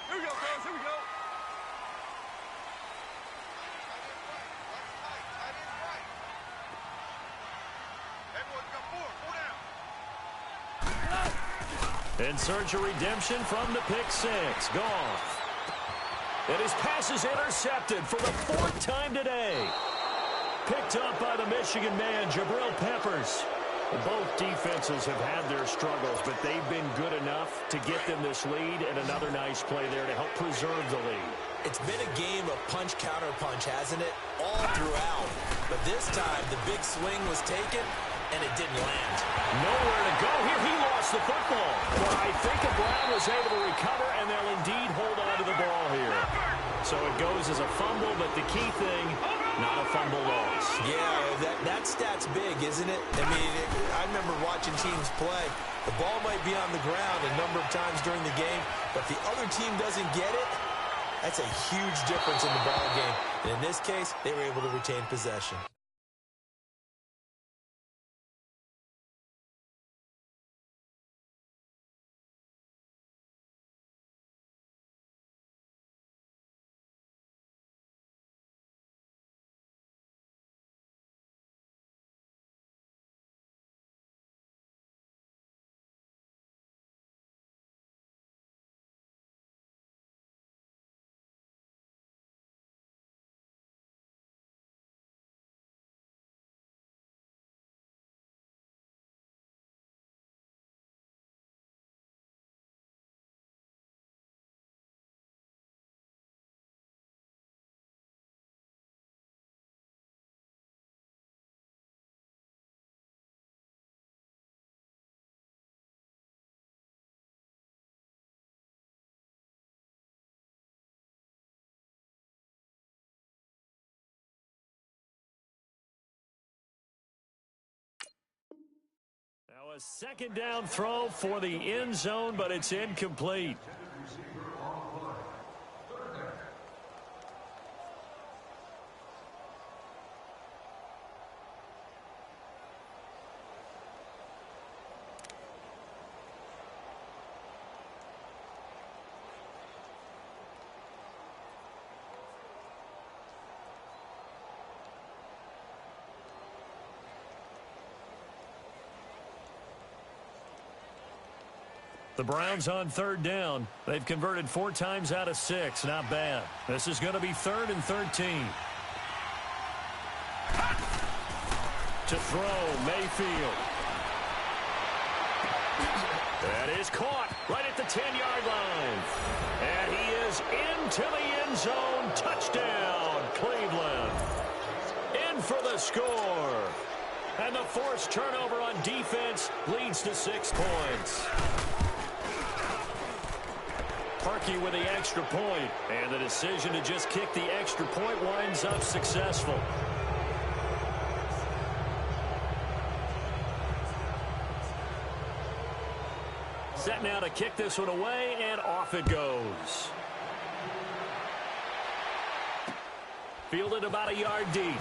Here we go, fellas. Here we go. Everyone's got four down. In search of redemption from the pick six. Goff. And his pass is intercepted for the fourth time today. Picked up by the Michigan man, Jabril Peppers. Both defenses have had their struggles, but they've been good enough to get them this lead, and another nice play there to help preserve the lead. It's been a game of punch-counter-punch, hasn't it? All throughout. But this time, the big swing was taken, and it didn't land. Nowhere to go here. He lost the football. Well, I think Brown was able to recover, and they'll indeed hold on to the ball here. So it goes as a fumble, but the key thing, not a fumble loss. Yeah, that stat's big, isn't it? I mean, I remember watching teams play. The ball might be on the ground a number of times during the game, but if the other team doesn't get it, that's a huge difference in the ball game. And in this case, they were able to retain possession. Now a second down throw for the end zone, but it's incomplete. The Browns on third down. They've converted 4 times out of 6. Not bad. This is going to be 3rd and 13. To throw, Mayfield. That is caught right at the 10-yard line. And he is into the end zone. Touchdown, Cleveland. In for the score. And the forced turnover on defense leads to 6 points. Parkey with the extra point, and the decision to just kick the extra point winds up successful. Set now to kick this one away, and off it goes. Fielded about a yard deep.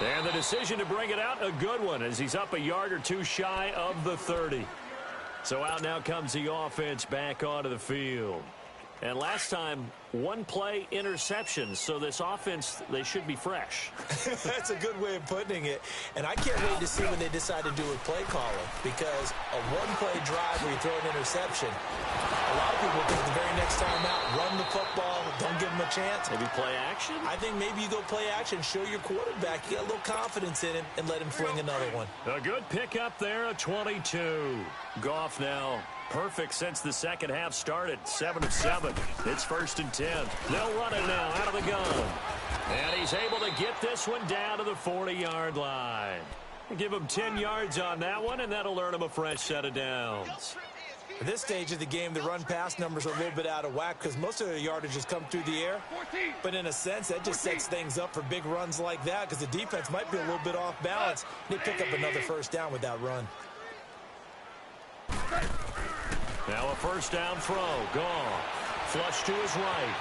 And the decision to bring it out, a good one, as he's up a yard or 2 shy of the 30. So out now comes the offense back onto the field. And last time, 1-play interception. So this offense, they should be fresh. That's a good way of putting it. And I can't wait to see when they decide to do with play calling. Because a 1-play drive where you throw an interception, a lot of people think the very next time out, run the football, don't give them a chance. Maybe play action? I think maybe you go play action, show your quarterback you got a little confidence in him, and let him fling another one. A good pickup there, a 22. Goff now perfect since the second half started, 7 of 7. It's 1st and 10. They'll run it now out of the gun. And he's able to get this one down to the 40-yard line. Give him 10 yards on that one, and that'll earn him a fresh set of downs. At this stage of the game, the run-pass numbers are a little bit out of whack because most of the yardage has come through the air. But in a sense, that just sets things up for big runs like that because the defense might be a little bit off balance. They pick up another first down with that run. Now a first down throw. Gone. Flush to his right.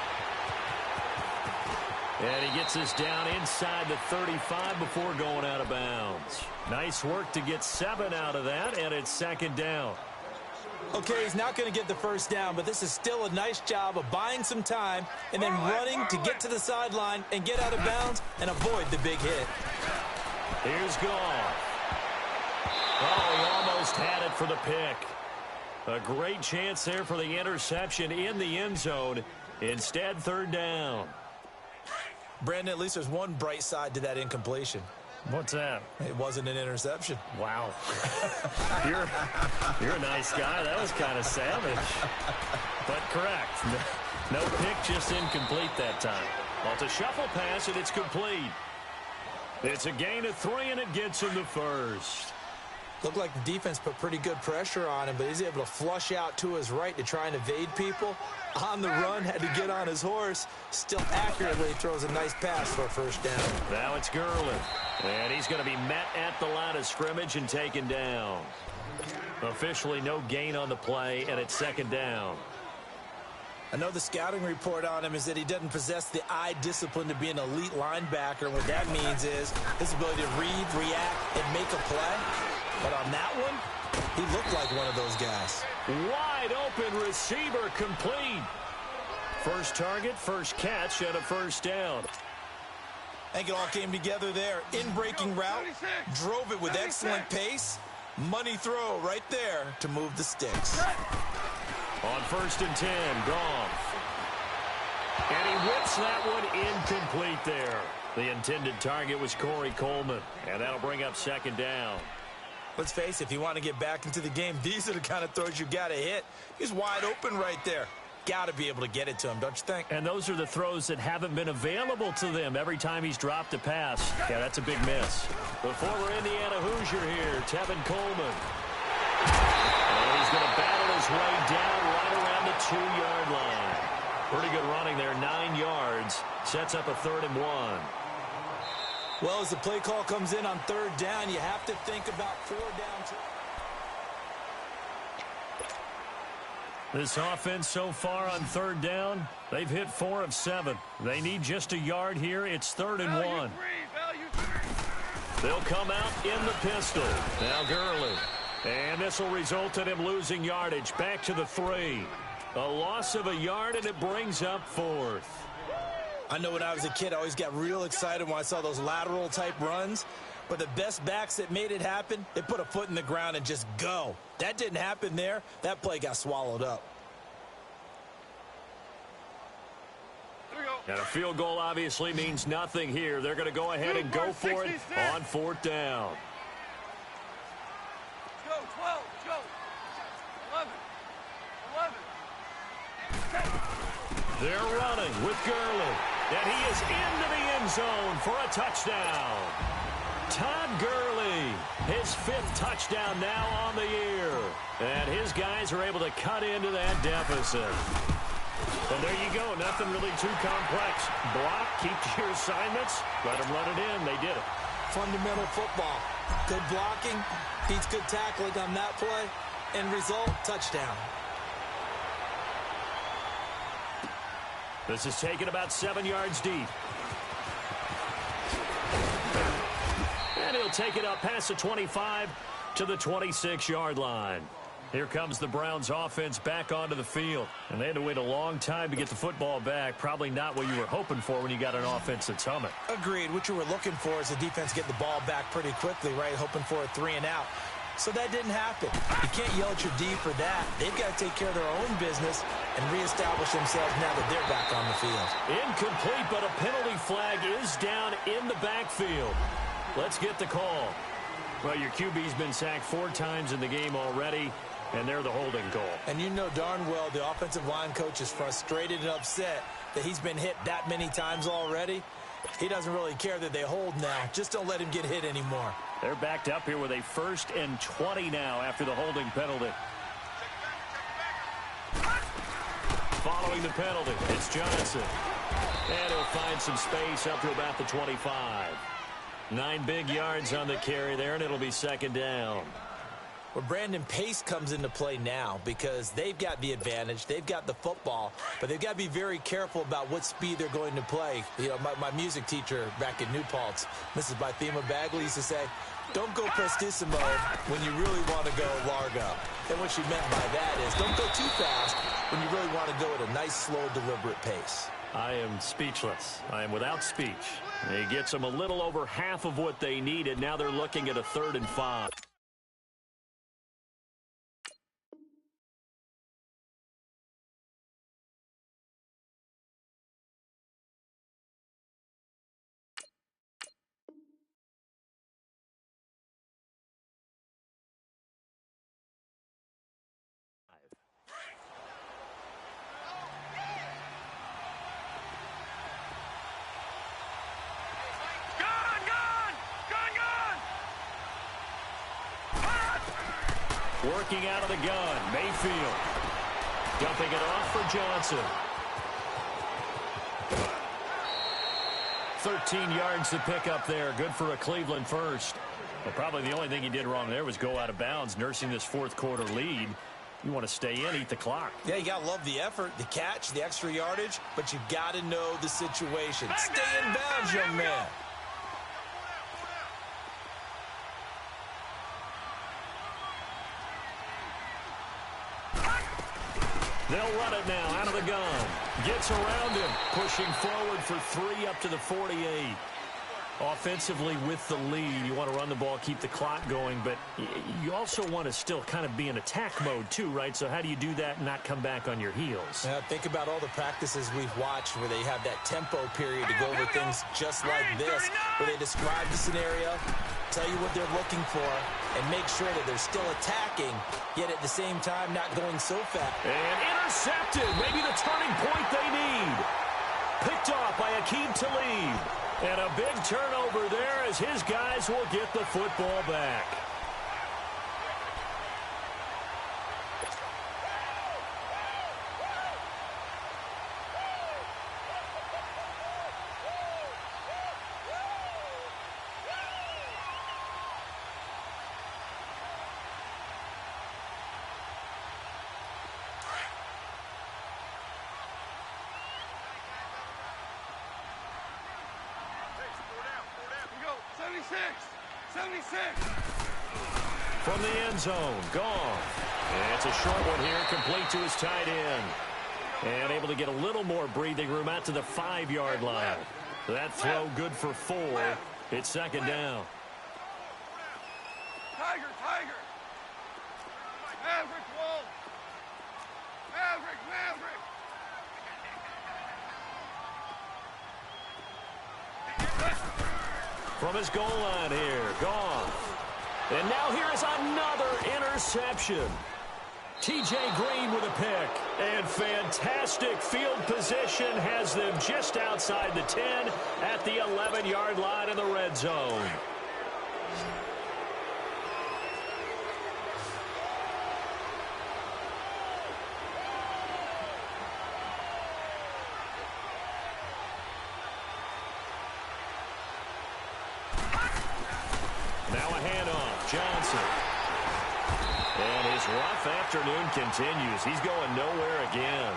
And he gets this down inside the 35 before going out of bounds. Nice work to get 7 out of that, and it's 2nd down. Okay, he's not going to get the first down, but this is still a nice job of buying some time and then running to get to the sideline and get out of bounds and avoid the big hit. Here's Goff. Oh, he almost had it for the pick. A great chance there for the interception in the end zone. Instead, 3rd down. Brandon, at least there's one bright side to that incompletion. What's that? It wasn't an interception. Wow. You're a nice guy. That was kind of savage. But correct. No pick, just incomplete that time. Well, it's a shuffle pass, and it's complete. It's a gain of 3, and it gets him the first. Looked like the defense put pretty good pressure on him, but he's able to flush out to his right to try and evade people. On the run, had to get on his horse. Still accurately throws a nice pass for a first down. Now it's Gurley. And he's going to be met at the line of scrimmage and taken down. Officially no gain on the play, and it's 2nd down. I know the scouting report on him is that he doesn't possess the eye discipline to be an elite linebacker. And what that means is his ability to read, react, and make a play. But on that one, he looked like one of those guys. Wide open receiver complete. First target, first catch, and a first down. I think it all came together there. In-breaking route, drove it with excellent pace. Money throw right there to move the sticks. On 1st and 10, Goff. And he whips that one incomplete there. The intended target was Corey Coleman, and that'll bring up 2nd down. Let's face it, if you want to get back into the game, these are the kind of throws you got to hit. He's wide open right there. Got to be able to get it to him, don't you think? And those are the throws that haven't been available to them every time he's dropped a pass. Yeah, that's a big miss. The former Indiana Hoosier here, Tevin Coleman. And he's going to battle his way down right around the 2-yard line. Pretty good running there, 9 yards. Sets up a 3rd and 1. Well, as the play call comes in on 3rd down, you have to think about 4 down. This offense so far on 3rd down, they've hit 4 of 7. They need just a yard here. It's 3rd and 1. They'll come out in the pistol. Now Gurley. And this will result in him losing yardage. Back to the 3. A loss of a yard, and it brings up 4th. I know when I was a kid, I always got real excited when I saw those lateral-type runs. But the best backs that made it happen, they put a foot in the ground and just go. That didn't happen there. That play got swallowed up. And a field goal obviously means nothing here. They're going to go ahead and go for it on 4th down. Go, 12, go. 11. They're running with Gurley. And he is into the end zone for a touchdown. Todd Gurley, his 5th touchdown now on the year. And his guys are able to cut into that deficit. And there you go, nothing really too complex. Block, keep to your assignments, let them run it in. They did it. Fundamental football. Good blocking, beats good tackling on that play. End result, touchdown. This is taken about 7 yards deep. And he'll take it up past the 25 to the 26-yard line. Here comes the Browns offense back onto the field. And they had to wait a long time to get the football back. Probably not what you were hoping for when you got an offense that's humming. Agreed. What you were looking for is the defense get the ball back pretty quickly, right? Hoping for a 3 and out. So that didn't happen. You can't yell at your D for that. They've got to take care of their own business and reestablish themselves now that they're back on the field. Incomplete, but a penalty flag is down in the backfield. Let's get the call. Well, your QB's been sacked 4 times in the game already, and they're the holding call. And you know darn well the offensive line coach is frustrated and upset that he's been hit that many times already. He doesn't really care that they hold now. Just don't let him get hit anymore. They're backed up here with a 1st and 20 now after the holding penalty. Following the penalty, it's Johnson. And he'll find some space up to about the 25. 9 big yards on the carry there, and it'll be 2nd down. Well, Brandon, pace comes into play now because they've got the advantage. They've got the football, but they've got to be very careful about what speed they're going to play. You know, my music teacher back in New Paltz, Mrs. Bythema Bagley, used to say, don't go prestissimo when you really want to go largo. And what she meant by that is don't go too fast when you really want to go at a nice, slow, deliberate pace. I am speechless. I am without speech. He gets them a little over half of what they needed. Now they're looking at a 3rd and 5. Working out of the gun, Mayfield. Dumping it off for Johnson. 13 yards to pick up there. Good for a Cleveland first. Well, probably the only thing he did wrong there was go out of bounds, nursing this 4th quarter lead. You want to stay in, eat the clock. Yeah, you got to love the effort, the catch, the extra yardage, but you got to know the situation. Stay in bounds, young man. They'll run it now out of the gun. Gets around him, pushing forward for 3 up to the 48. Offensively with the lead, you want to run the ball, keep the clock going, but you also want to still kind of be in attack mode too, right? So how do you do that and not come back on your heels? Think about all the practices we've watched where they have that tempo period to go over things just like this, where they describe the scenario, tell you what they're looking for, and make sure that they're still attacking, yet at the same time not going so fast. And intercepted, maybe the turning point they need. Picked off by Aqib Talib. And a big turnover there as his guys will get the football back. From the end zone, gone. And it's a short one here, complete to his tight end. And able to get a little more breathing room out to the 5-yard line. That throw good for 4. It's 2nd down. Tiger, Tiger. Maverick, Walt. Maverick, Maverick. From his goal line here, Goff. And now here is another interception. T.J. Green with a pick. And fantastic field position has them just outside the 10 at the 11-yard line in the red zone. Now a handoff, Johnson. And his rough afternoon continues. He's going nowhere again.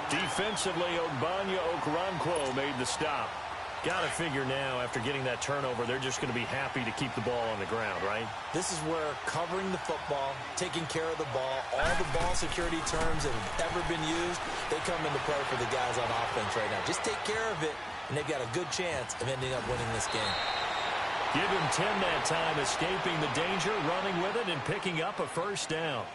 Defensively, Ogbanya Okoronkwo made the stop. Got to figure now, after getting that turnover, they're just going to be happy to keep the ball on the ground, right? This is where covering the football, taking care of the ball, all the ball security terms that have ever been used, they come into play for the guys on offense right now. Just take care of it, and they've got a good chance of ending up winning this game. Give him 10 that time, escaping the danger, running with it, and picking up a first down.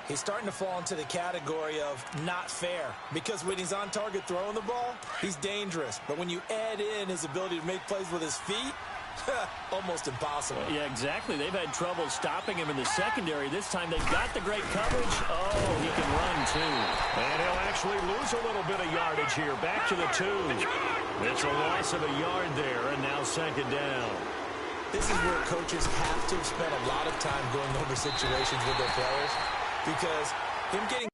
He's starting to fall into the category of not fair, because when he's on target throwing the ball, he's dangerous. But when you add in his ability to make plays with his feet, almost impossible. Yeah, exactly. They've had trouble stopping him in the secondary. This time they've got the great coverage. Oh, he can run, too. And he'll actually lose a little bit of yardage here. Back to the 2. It's a loss of a yard there, and now second down. This is where coaches have to spend a lot of time going over situations with their players, because him getting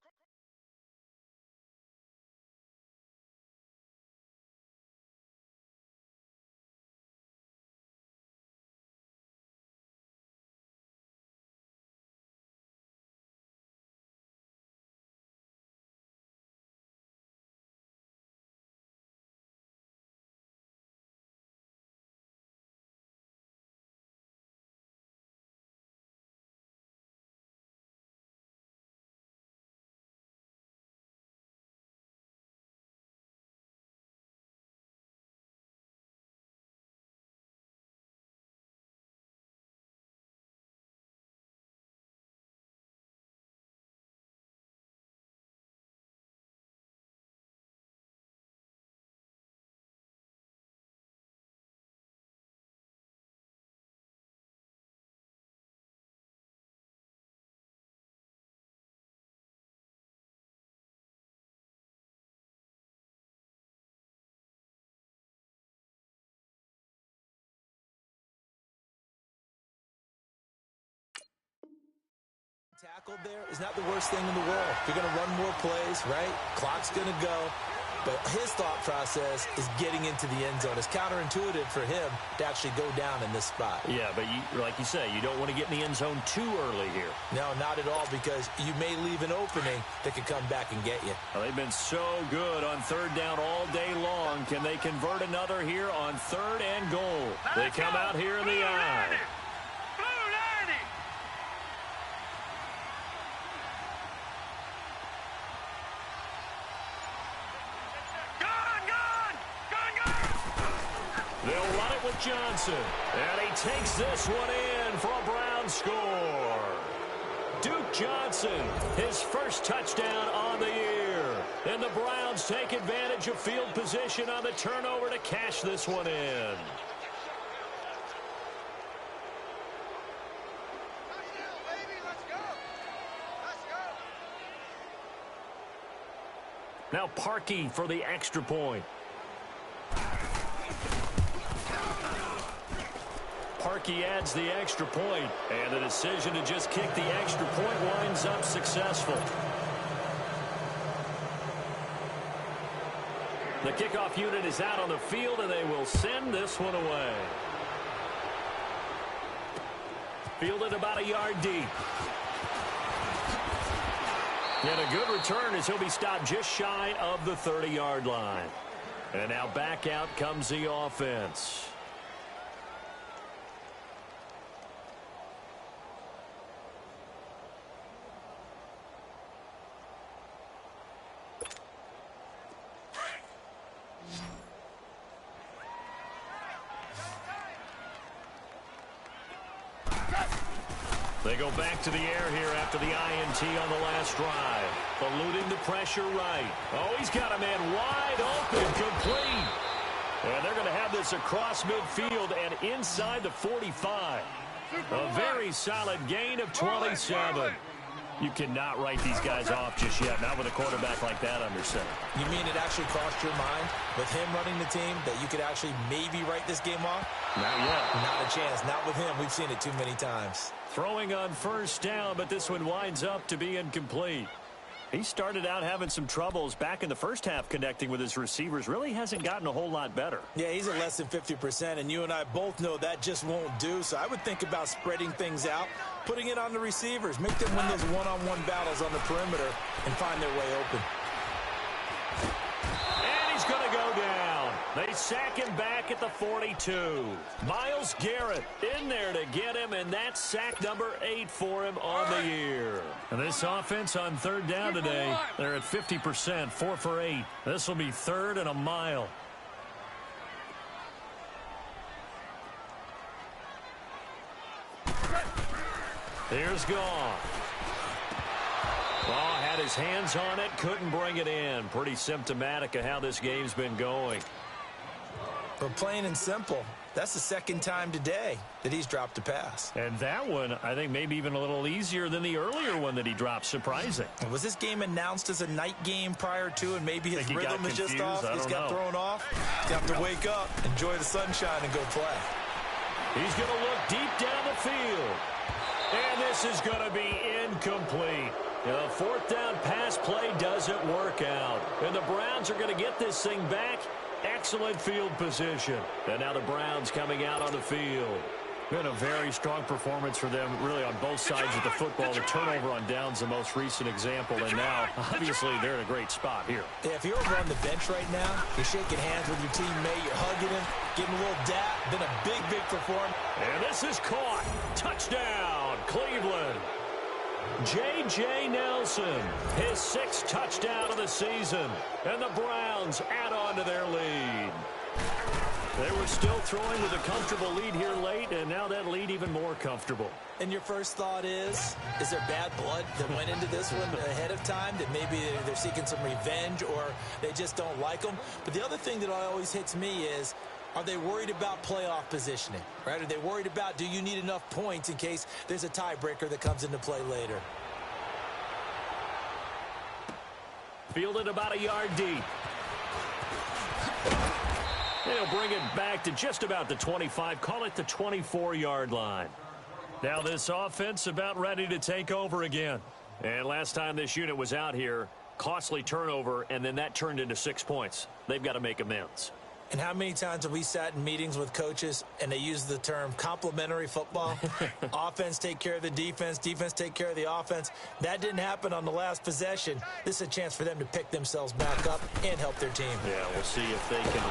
tackled there is not the worst thing in the world. You're going to run more plays, right? Clock's going to go. But his thought process is getting into the end zone. It's counterintuitive for him to actually go down in this spot. Yeah, but like you say, you don't want to get in the end zone too early here. No, not at all, because you may leave an opening that could come back and get you. Well, they've been so good on third down all day long. Can they convert another here on third and goal? They come out here in the eye. They'll run it with Johnson. And he takes this one in for a Brown score. Duke Johnson, his first touchdown on the year. And the Browns take advantage of field position on the turnover to cash this one in. Now Parkey for the extra point. Parkey adds the extra point, and the decision to just kick the extra point winds up successful. The kickoff unit is out on the field, and they will send this one away. Fielded about a yard deep. And a good return as he'll be stopped just shy of the 30-yard line. And now back out comes the offense. They go back to the air here after the INT on the last drive. Eluding the pressure right. Oh, he's got a man wide open, complete. And they're going to have this across midfield and inside the 45. A very solid gain of 27. You cannot write these guys off just yet, not with a quarterback like that under center. You mean it actually crossed your mind with him running the team that you could actually maybe write this game off? Not yet. Not a chance. Not with him. We've seen it too many times. Throwing on first down, but this one winds up to be incomplete. He started out having some troubles back in the first half connecting with his receivers. Really hasn't gotten a whole lot better. Yeah, he's at less than 50%, and you and I both know that just won't do. So I would think about spreading things out, putting it on the receivers, make them win those one-on-one battles on the perimeter and find their way open. And he's going to go down. They sack him back at the 42. Myles Garrett in there to get him, and that's sack number 8 for him on the year. And this offense on third down today, they're at 50%, 4 for 8. This will be third and a mile. Here's Goff. Oh, had his hands on it, couldn't bring it in. Pretty symptomatic of how this game's been going. But plain and simple, that's the second time today that he's dropped a pass. And that one, I think, maybe even a little easier than the earlier one that he dropped. Surprising. Was this game announced as a night game prior to, and maybe his rhythm is just off? He's got thrown off. He's got to wake up, enjoy the sunshine, and go play. He's going to look deep down the field. And this is going to be incomplete. The fourth down pass play doesn't work out. And the Browns are going to get this thing back. Excellent field position. And now the Browns coming out on the field. Been a very strong performance for them, really, on both sides of the football. The turnover on downs, the most recent example. And now, obviously, they're in a great spot here. Yeah, if you're over on the bench right now, you're shaking hands with your teammate, you're hugging him, giving a little dap. Been a big, big performance. And this is caught. Touchdown, Cleveland. J.J. Nelson, his sixth touchdown of the season. And the Browns add on to their lead. They were still throwing with a comfortable lead here late, and now that lead even more comfortable. And your first thought is there bad blood that went into this one ahead of time, that maybe they're seeking some revenge or they just don't like them? But the other thing that always hits me is, are they worried about playoff positioning, right? Are they worried about, do you need enough points in case there's a tiebreaker that comes into play later? Fielded about a yard deep. They'll bring it back to just about the 25, call it the 24-yard line. Now this offense about ready to take over again. And last time this unit was out here, costly turnover, and then that turned into 6 points. They've got to make amends. And how many times have we sat in meetings with coaches and they use the term complementary football? Offense take care of the defense, defense take care of the offense. That didn't happen on the last possession. This is a chance for them to pick themselves back up and help their team. Yeah, we'll see if they can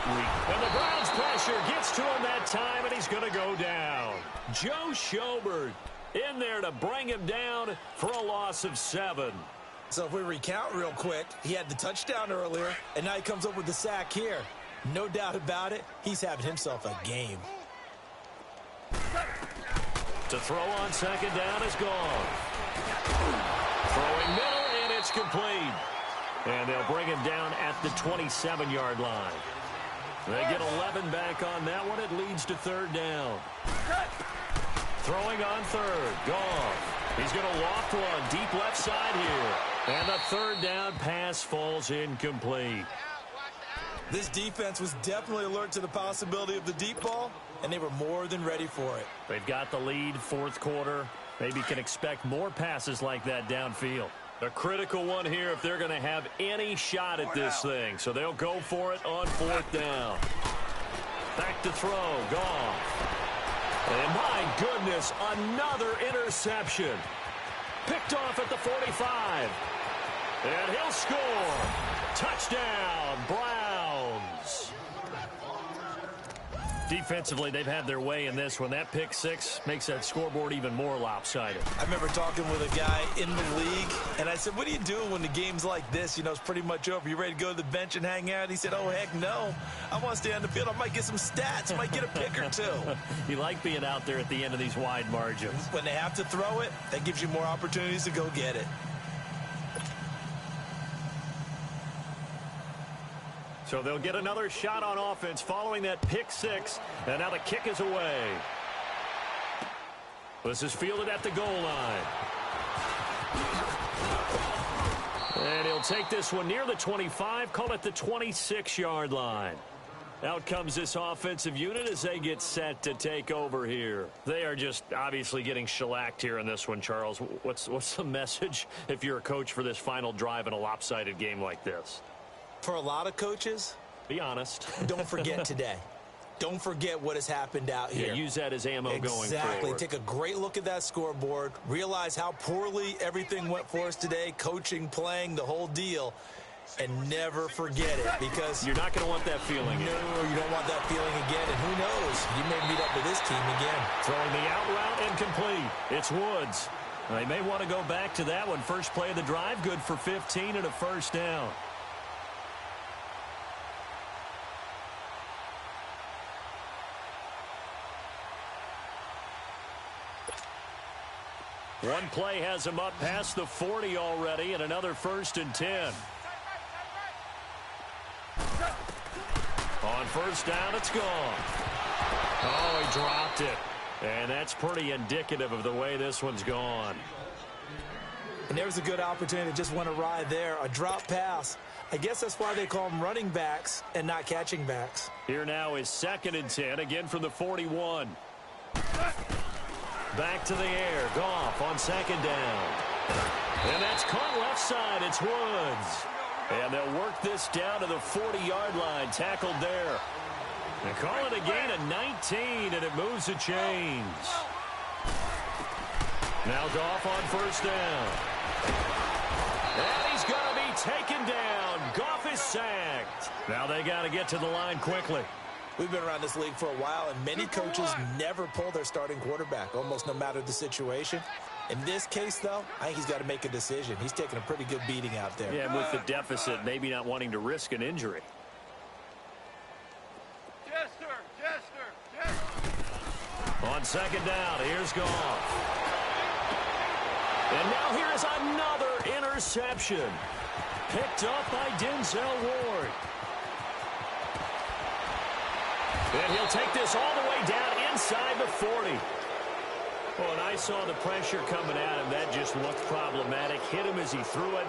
And the Browns pressure gets to him that time, and he's going to go down. Joe Schobert in there to bring him down for a loss of 7. So if we recount real quick, he had the touchdown earlier, and now he comes up with the sack here. No doubt about it, he's having himself a game. To throw on second down is gone. Throwing middle, and it's complete. And they'll bring him down at the 27-yard line. They get 11 back on that one. It leads to third down. Throwing on third. Gone. He's going to loft one deep left side here. And the third down pass falls incomplete. This defense was definitely alert to the possibility of the deep ball, and they were more than ready for it. They've got the lead, fourth quarter. Maybe can expect more passes like that downfield. A critical one here if they're going to have any shot at this thing. So they'll go for it on fourth down. Back to throw. Gone. And my goodness, another interception. Picked off at the 45. And he'll score. Touchdown, Browns. Defensively, they've had their way in this one. That pick six makes that scoreboard even more lopsided. I remember talking with a guy in the league, and I said, what do you do when the game's like this? You know, it's pretty much over. You ready to go to the bench and hang out? He said, oh, heck no. I want to stay on the field. I might get some stats. I might get a pick or two. You like being out there at the end of these wide margins. When they have to throw it, that gives you more opportunities to go get it. So they'll get another shot on offense following that pick six. And now the kick is away. This is fielded at the goal line. And he'll take this one near the 25, call it the 26-yard line. Out comes this offensive unit as they get set to take over here. They are just obviously getting shellacked here in this one, Charles. What's the message if you're a coach for this final drive in a lopsided game like this? For a lot of coaches, be honest. Don't forget today. Don't forget what has happened out here. Yeah, use that as ammo going forward. Exactly. Take a great look at that scoreboard. Realize how poorly everything went for us today. Coaching, playing, the whole deal. And never forget it, because you're not going to want that feeling. No, you don't want that feeling again. And who knows? You may meet up with this team again. Throwing the out route incomplete. It's Woods. They may want to go back to that one. First play of the drive, good for 15 and a first down. One play has him up past the 40 already, and another 1st and 10. On 1st down, it's gone. Oh, he dropped it. And that's pretty indicative of the way this one's gone. And there was a good opportunity to just want to ride there. A drop pass. I guess that's why they call them running backs and not catching backs. Here now is 2nd and 10, again from the 41. Back to the air. Goff on 2nd down. And that's caught left side. It's Woods. And they'll work this down to the 40-yard line. Tackled there. They call it a gain of 19, and it moves the chains. Now Goff on 1st down. And he's going to be taken down. Goff is sacked. Now they got to get to the line quickly. We've been around this league for a while, and many coaches never pull their starting quarterback, almost no matter the situation. In this case, though, I think he's got to make a decision. He's taking a pretty good beating out there. Yeah, with the deficit, maybe not wanting to risk an injury. On 2nd down, here's Goff. And now here's another interception. Picked up by Denzel Ward. And he'll take this all the way down inside the 40. Well, and I saw the pressure coming at him. That just looked problematic. Hit him as he threw it,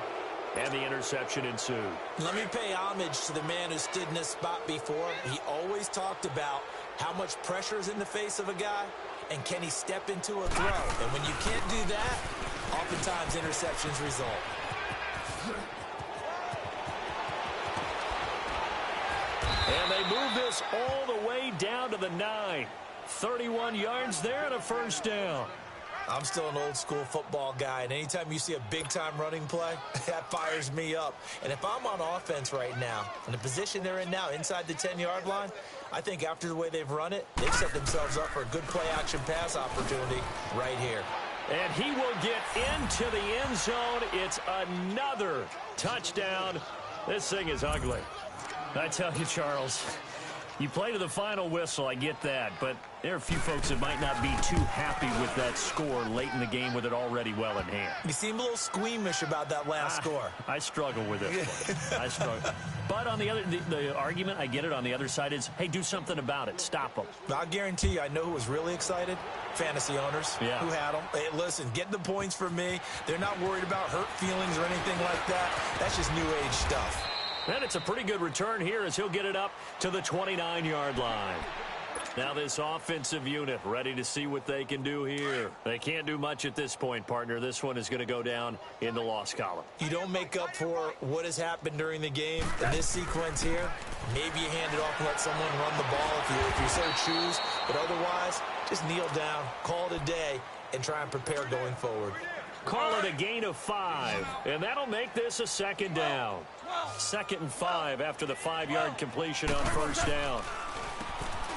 and the interception ensued. Let me pay homage to the man who stood in this spot before. He always talked about how much pressure is in the face of a guy, and can he step into a throw. And when you can't do that, oftentimes interceptions result. And they move this all the way down to the 9. 31 yards there and a 1st down. I'm still an old-school football guy, and anytime you see a big-time running play, that fires me up. And if I'm on offense right now, in the position they're in now, inside the 10-yard line, I think after the way they've run it, they've set themselves up for a good play-action pass opportunity right here. And he will get into the end zone. It's another touchdown. This thing is ugly. I tell you, Charles, you play to the final whistle, I get that, but there are a few folks that might not be too happy with that score late in the game with it already well in hand. You seem a little squeamish about that last score. I struggle with it. I struggle. But on the argument, I get it, on the other side is, hey, do something about it. Stop them. I guarantee you, I know who was really excited. Fantasy owners who had them. Hey, listen, get the points for me. They're not worried about hurt feelings or anything like that. That's just new age stuff. And it's a pretty good return here as he'll get it up to the 29-yard line. Now this offensive unit ready to see what they can do here. They can't do much at this point, partner. This one is going to go down in the loss column. You don't make up for what has happened during the game in this sequence here. Maybe you hand it off and let someone run the ball if you so choose. But otherwise, just kneel down, call it a day, and try and prepare going forward. Call it a gain of 5, and that'll make this a 2nd down. 2nd and 5 after the 5-yard completion on 1st down.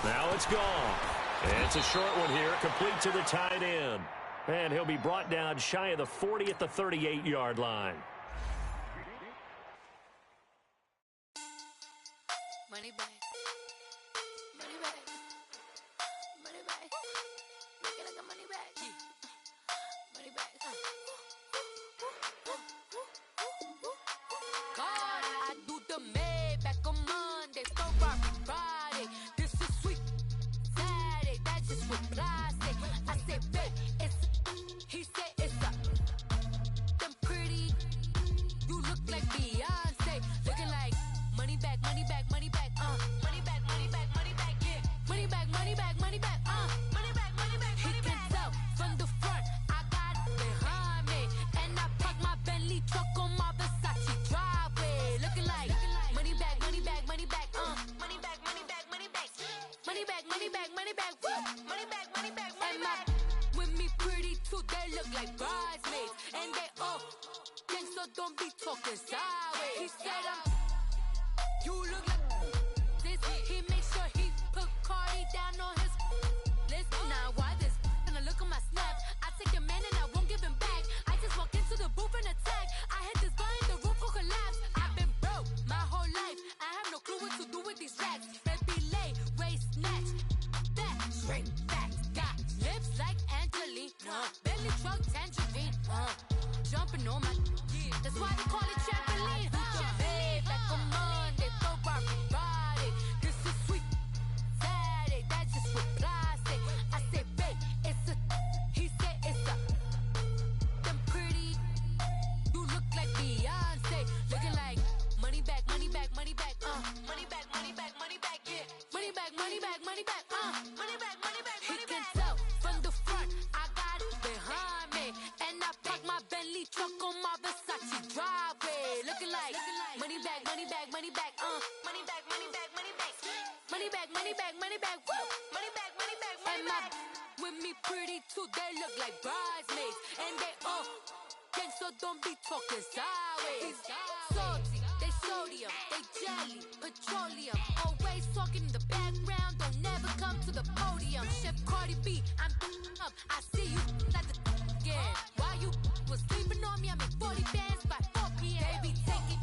Now it's gone. And it's a short one here, complete to the tight end. And he'll be brought down shy of the 40 at the 38-yard line. Money back. Money back. Money back. Make it like a money back. Money back. God, I do the Maybach on Monday, Ferrari Friday. This is sweet Saturday, that's just with plastic. I say, babe, it's he said it's a them pretty. You look like Beyonce, looking like money back, money back, money back, money back, money back, money back, yeah, money back, money back, money back, money back, money back. He can tell from the front, I got it behind me, and I park my Bentley truck on my Versace driveway, looking like money back, money back, money back, money back, money back, money back, money back, money back, money back, money back, money back, money back. With me pretty too, they look like bridesmaids, and they all think so. Don't be talking sideways. He said you look like this. He makes sure he put Cardi down on his list. Now why this? Gonna look at my snap. I take your man and I won't give him back. I just walk into the booth and attack. I hit this guy in the roof will collapse. I've been broke my whole life. I have no clue what to do with these racks. Baby lay, waist snatch, that straight back. Got lips like Angelina, belly truck tangerine. That's why they call it trampoline. Back on Monday, throw rock Friday. This is sweet Saturday. That's just what I say. I say, babe, it's a. He said it's a. Them pretty. You look like Beyonce. Looking like money back, money back, money back. Money back, money back, money back. Yeah. Money back, money back, money back. Money back, money back, money back. He can tell from the front. I got it behind me, and I park my Bentley truck on my Versace driveway. Looking like money back, money back, money back. Money back, money back, money back. Money back, money back, money back. Woo. Money back, money back, money back. With me pretty too, they look like bridesmaids, and they gang, so don't be talking sideways. Salty, they sodium, they jelly, petroleum. Always talking in the background, don't never come to the podium. Chef Cardi B, I'm up. I see you like the again. While you was sleeping on me, I made 40 bands by 4 p.m. They be taking